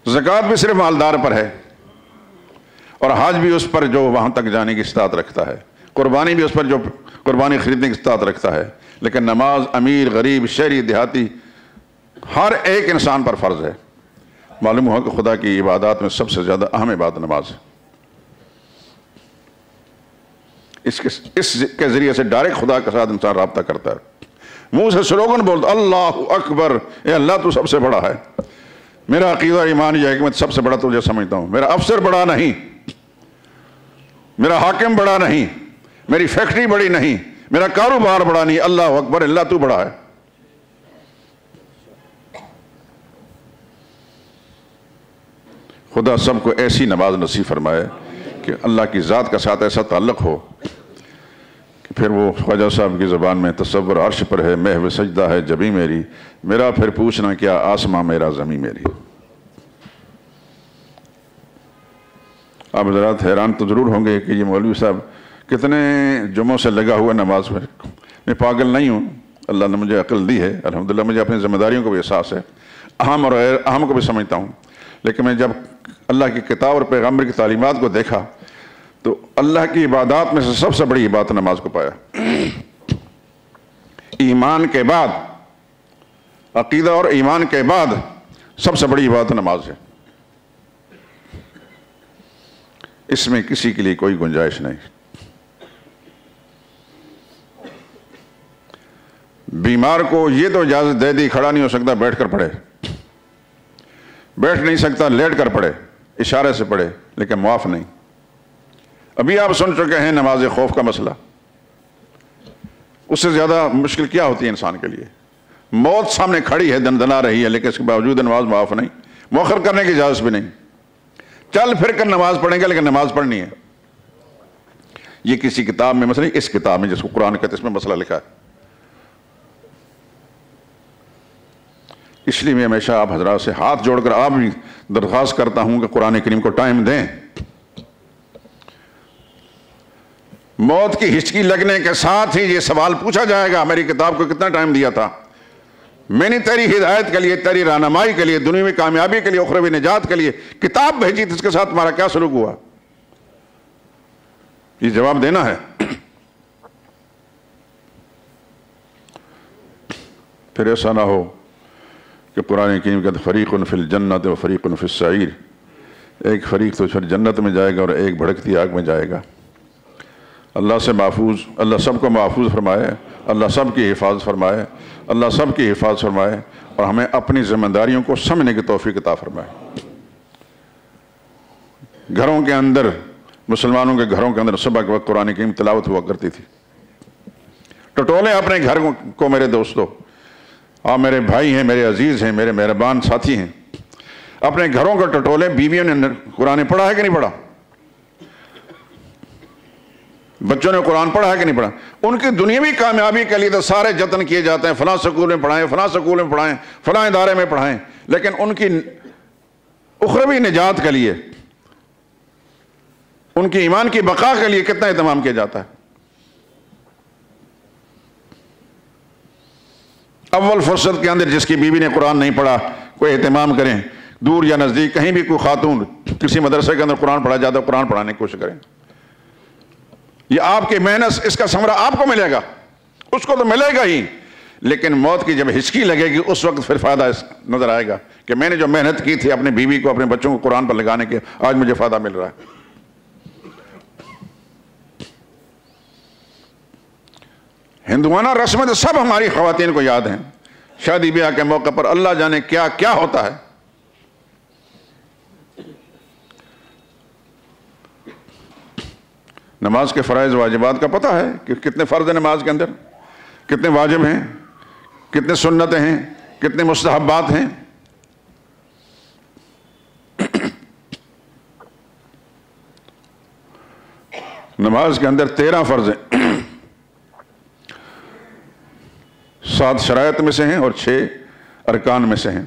زکوٰۃ بھی صرف مالدار پر ہے، اور حج بھی اس پر جو وہاں تک جانے کی استطاعت رکھتا ہے، قربانی بھی اس پر جو قربانی خریدنے کی استطاعت رکھتا ہے، لیکن نماز امیر، غریب، شہری، دیہاتی، ہر ایک انسان پر فرض ہے۔ معلوم ہوا کہ خدا کی عبادات میں سب سے زیادہ اہم عبادت نماز ہے۔ اس کے ذریعے سے ڈائریکٹ خدا کے ساتھ انسان رابطہ کرتا ہے، منہ سے سلوگن بولتا اللہ اکبر، اے اللہ تو سب سے بڑا ہے۔ میرا عقیدہ ایمان یہ ہے کہ میں سب سے بڑا تجھے سمجھتا ہوں، میرا افسر بڑا نہیں، میرا حاکم بڑا نہیں، میری فیکٹری بڑی نہیں، میرا کاروبار بڑا نہیں، اللہ اکبر، اللہ تو بڑا ہے۔ خدا سب کو ایسی نماز نصیب فرمائے کہ اللہ کی ذات کا ساتھ ایسا تعلق ہو کہ پھر وہ خواجہ صاحب کی زبان میں تصور عرش پر ہے، محو سجدہ ہے جبیں میری، میرا پھر پوچھنا کیا آسماں میرا زمیں میری۔ آپ حضرات حیران تو ضرور ہوں گے کہ یہ مولوی صاحب کتنے جمعوں سے لگا ہوا نماز میں. میں پاگل نہیں ہوں، اللہ نے مجھے عقل دی ہے الحمدللہ، مجھے اپنی ذمہ داریوں کو بھی احساس ہے، اہم اور غیر اہم کو بھی سمجھتا ہوں. لیکن میں جب اللہ کی کتاب اور پیغمبر کی تعلیمات کو دیکھا تو اللہ کی عبادات میں سے سب سے بڑی عبادت نماز کو پایا. ایمان کے بعد، عقیدہ اور ایمان کے بعد سب سے بڑی عبادت نماز ہے. اس میں کسی کے لیے کوئی گنجائش نہیں. بیمار کو یہ تو اجازت دے دی کھڑا نہیں ہو سکتا بیٹھ کر پڑھے، بیٹھ نہیں سکتا لیٹ کر پڑھے، اشارے سے پڑھے، لیکن معاف نہیں. ابھی آپ سن چکے ہیں نماز خوف کا مسئلہ. اس سے زیادہ مشکل کیا ہوتی ہے انسان کے لیے؟ موت سامنے کھڑی ہے، دندنا رہی ہے، لیکن اس کے باوجود نماز معاف نہیں، مؤخر کرنے کی اجازت بھی نہیں. چل پھر کر نماز پڑھیں گے لیکن نماز پڑھنی ہے. یہ کسی کتاب میں مسئلہ نہیں، اس کتاب میں جس کو قرآن کہتے ہیں اس میں مسئلہ لکھا ہے. اس لیے میں ہمیشہ آپ حضرات سے ہاتھ جوڑ کر آپ بھی درخواست کرتا ہوں کہ قرآن کریم کو ٹائم دیں. موت کی ہچکی لگنے کے ساتھ ہی یہ سوال پوچھا جائے گا میری کتاب کو کتنا ٹائم دیا تھا؟ میں نے تیری ہدایت کے لیے، تیری رہنمائی کے لیے، دنیاوی کامیابی کے لیے، اخروی نجات کے لیے کتاب بھیجی تھی، اس کے ساتھ تمہارا کیا سلوک ہوا؟ یہ جواب دینا ہے. پھر ایسا نہ ہو کہ قرآن کریم کہتے فریق فی الجنت و فریق فی السعیر، ایک فریق تو پھر جنت میں جائے گا اور ایک بھڑکتی آگ میں جائے گا. اللہ سے محفوظ، اللہ سب کو محفوظ فرمائے، اللہ سب کی حفاظت فرمائے، اللہ سب کی حفاظت فرمائے، اور ہمیں اپنی ذمہ داریوں کو سمجھنے کی توفیق عطا فرمائے. گھروں کے اندر، مسلمانوں کے گھروں کے اندر صبح کے وقت قرآن کریم تلاوت ہوا کرتی تھی. ٹٹولے اپنے گھر کو میرے دوستو، آپ میرے بھائی ہیں، میرے عزیز ہیں، میرے مہربان ساتھی ہیں، اپنے گھروں کا ٹٹولے. بیویوں نے قرآن پڑھا ہے کہ نہیں پڑھا؟ بچوں نے قرآن پڑھا ہے کہ نہیں پڑھا؟ ان کی دنیاوی کامیابی کے لیے تو سارے جتن کیے جاتے ہیں، فلاں سکول میں پڑھائیں، فلاں سکول میں پڑھائیں، فلاں ادارے میں پڑھائیں، لیکن ان کی اخروی نجات کے لیے، ان کی ایمان کی بقا کے لیے کتنا اہتمام کیا جاتا ہے؟ اول فرصت کے اندر جس کی بیوی نے قرآن نہیں پڑھا، کوئی اہتمام کریں، دور یا نزدیک کہیں بھی کوئی خاتون کسی مدرسے کے اندر قرآن پڑھا جاتا ہے، قرآن پڑھانے کی کوشش کریں. یہ آپ کی محنت، اس کا ثمرہ آپ کو ملے گا، اس کو تو ملے گا ہی، لیکن موت کی جب ہچکی لگے گی اس وقت پھر فائدہ نظر آئے گا کہ میں نے جو محنت کی تھی اپنی بیوی کو، اپنے بچوں کو قرآن پر لگانے کے، آج مجھے فائدہ مل رہا ہے. ہندوانہ رسمیں تو سب ہماری خواتین کو یاد ہیں. شادی بیاہ کے موقع پر اللہ جانے کیا کیا ہوتا ہے. نماز کے فرائض واجبات کا پتہ ہے کہ کتنے فرض ہیں نماز کے اندر، کتنے واجب ہیں، کتنے سنتیں ہیں، کتنے مستحبات ہیں. نماز کے اندر 13 فرض ہیں، 7 شرائط میں سے ہیں اور 6 ارکان میں سے ہیں.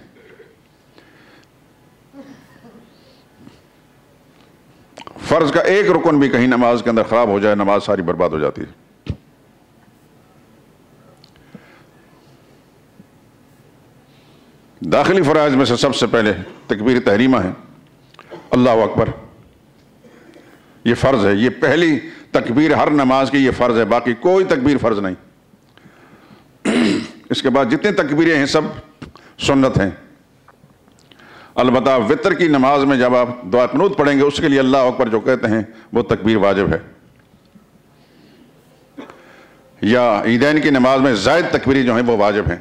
فرض کا ایک رکن بھی کہیں نماز کے اندر خراب ہو جائے، نماز ساری برباد ہو جاتی ہے. داخلی فرائض میں سے سب سے پہلے تکبیر تحریمہ ہے، اللہ اکبر. یہ فرض ہے، یہ پہلی تکبیر ہر نماز کی یہ فرض ہے، باقی کوئی تکبیر فرض نہیں. اس کے بعد جتنے تکبیریں ہیں سب سنت ہیں. البتہ وتر کی نماز میں جب آپ دعا قنوت پڑھیں گے اس کے لیے اللہ اکبر جو کہتے ہیں وہ تکبیر واجب ہے. یا عیدین کی نماز میں زائد تکبیری جو ہیں وہ واجب ہیں،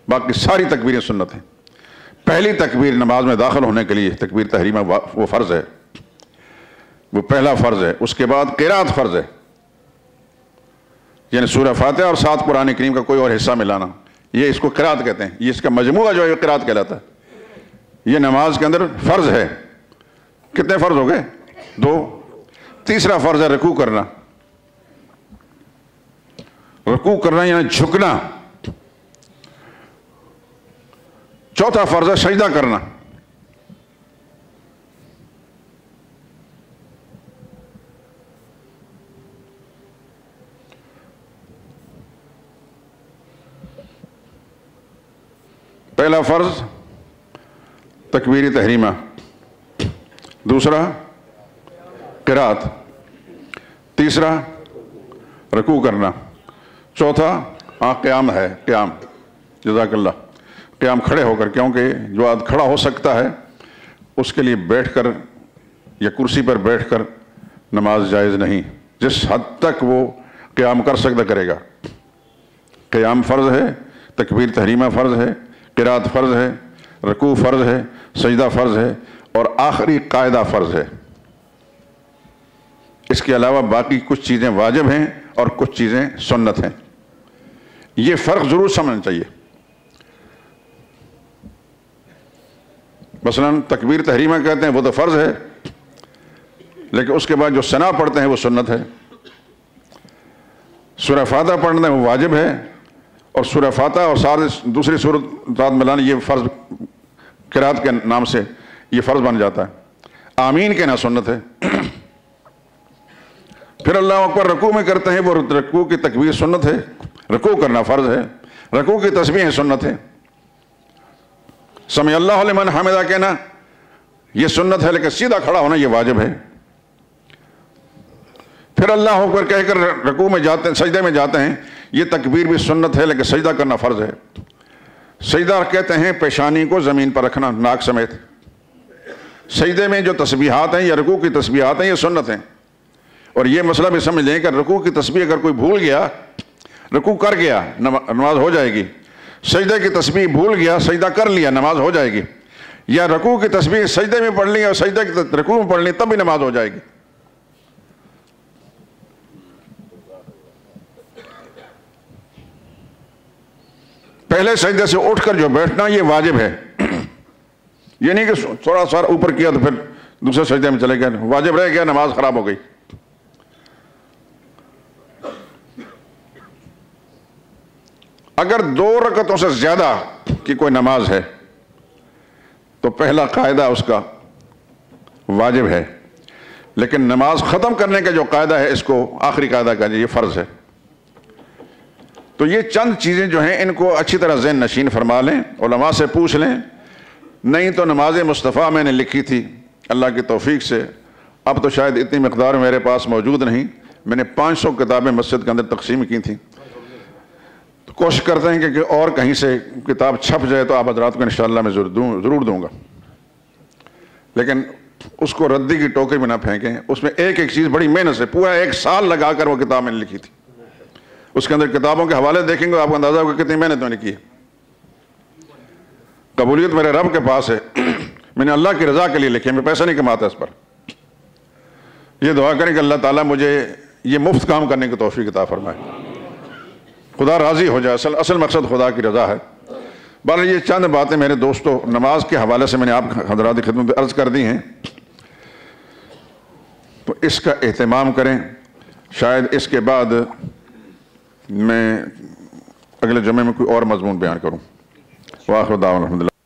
باقی ساری تکبیریں سنت ہیں. پہلی تکبیر نماز میں داخل ہونے کے لیے تکبیر تحریمہ وہ فرض ہے، وہ پہلا فرض ہے. اس کے بعد قرات فرض ہے، یعنی سورہ فاتحہ اور 7 قرآن کریم کا کوئی اور حصہ ملانا، یہ اس کو قرات کہتے ہیں. یہ اس کا مجموعہ جو ہے قرات کہلاتا ہے. یہ نماز کے اندر فرض ہے. کتنے فرض ہو گئے؟ 2. تیسرا فرض ہے رکوع کرنا. رکوع کرنا یعنی جھکنا. چوتھا فرض ہے سجدہ کرنا. پہلا فرض تکبیر تحریمہ، دوسرا قرات، تیسرا رکوع کرنا، چوتھا قیام ہے، قیام، جزاک اللہ، قیام کھڑے ہو کر، کیونکہ جو آدمی کھڑا ہو سکتا ہے اس کے لیے بیٹھ کر یا کرسی پر بیٹھ کر نماز جائز نہیں، جس حد تک وہ قیام کر سکتا کرے گا۔ قیام فرض ہے، تکبیر تحریمہ فرض ہے، قرات فرض ہے، رکوع فرض ہے، سجدہ فرض ہے، اور آخری قاعدہ فرض ہے۔ اس کے علاوہ باقی کچھ چیزیں واجب ہیں اور کچھ چیزیں سنت ہیں۔ یہ فرق ضرور سمجھنا چاہیے۔ مثلا تکبیر تحریمہ کہتے ہیں وہ تو فرض ہے، لیکن اس کے بعد جو ثنا پڑھتے ہیں وہ سنت ہے۔ سورہ فاتحہ پڑھنا ہے وہ واجب ہے، اور سورہ فاتحہ اور سارے دوسری سورۃ ملانا یہ فرض قرات کے نام سے یہ فرض بن جاتا ہے۔ آمین کہنا سنت ہے۔ پھر اللہ اکبر رکوع میں کرتے ہیں، وہ رکوع کی تکبیر سنت ہے، رکوع کرنا فرض ہے، رکوع کی تسبیح سنت ہے، سمع اللہ لمن حمدہ کہنا یہ سنت ہے، لیکن سیدھا کھڑا ہونا یہ واجب ہے۔ پھر اللہ اکبر کہہ کر رکوع میں جاتے ہیں، سجدے میں جاتے ہیں، یہ تکبیر بھی سنت ہے، لیکن سجدہ کرنا فرض ہے۔ سجدہ کہتے ہیں پیشانی کو زمین پر رکھنا ناک سمیت۔ سجدے میں جو تسبیحات ہیں یا رکوع کی تسبیحات ہیں یہ سنت ہیں، اور یہ مسئلہ بھی سمجھ لیں کہ رکوع کی تسبیح اگر کوئی بھول گیا، رکوع کر گیا نماز ہو جائے گی، سجدے کی تسبیح بھول گیا سجدہ کر لیا نماز ہو جائے گی، یا رکوع کی تسبیح سجدے میں پڑھ لی اور سجدے کی رکوع میں پڑھ لی تب بھی نماز ہو جائے گی۔ پہلے سجدے سے اٹھ کر جو بیٹھنا یہ واجب ہے، یہ نہیں کہ تھوڑا سا اوپر کیا تو پھر دوسرے سجدے میں چلے گئے، واجب رہ گیا نماز خراب ہو گئی۔ اگر 2 رکعتوں سے زیادہ کی کوئی نماز ہے تو پہلا قاعدہ اس کا واجب ہے، لیکن نماز ختم کرنے کا جو قاعدہ ہے اس کو آخری قاعدہ کہا جائے، یہ فرض ہے۔ تو یہ چند چیزیں جو ہیں ان کو اچھی طرح ذہن نشین فرما لیں، علماء سے پوچھ لیں، نہیں تو نماز مصطفیٰ میں نے لکھی تھی اللہ کی توفیق سے، اب تو شاید اتنی مقدار میرے پاس موجود نہیں، میں نے 500 کتابیں مسجد کے اندر تقسیم کی تھیں، تو کوشش کرتے ہیں کہ اور کہیں سے کتاب چھپ جائے تو آپ حضرات کو انشاءاللہ میں ضرور دوں گا، لیکن اس کو ردی کی ٹوکری میں نہ پھینکیں، اس میں ایک ایک چیز بڑی محنت سے پورا 1 سال لگا کر وہ کتاب میں نے لکھی تھی۔ اس کے اندر کتابوں کے حوالے دیکھیں گے آپ کو اندازہ ہوگا کتنی محنت میں نے کی ہے۔ قبولیت میرے رب کے پاس ہے، میں نے اللہ کی رضا کے لیے لکھی ہے، میں پیسہ نہیں کماتا اس پر۔ یہ دعا کریں کہ اللہ تعالیٰ مجھے یہ مفت کام کرنے کی توفیق عطا فرمائے، خدا راضی ہو جائے، اصل مقصد خدا کی رضا ہے۔ بہرحال یہ چند باتیں میرے دوستوں نماز کے حوالے سے میں نے آپ حضرات کی خدمت میں عرض کر دی ہیں، تو اس کا اہتمام کریں۔ شاید اس کے بعد میں اگلے جمعے میں کوئی اور مضمون بیان کروں۔ وآخر دعوانا الحمدللہ۔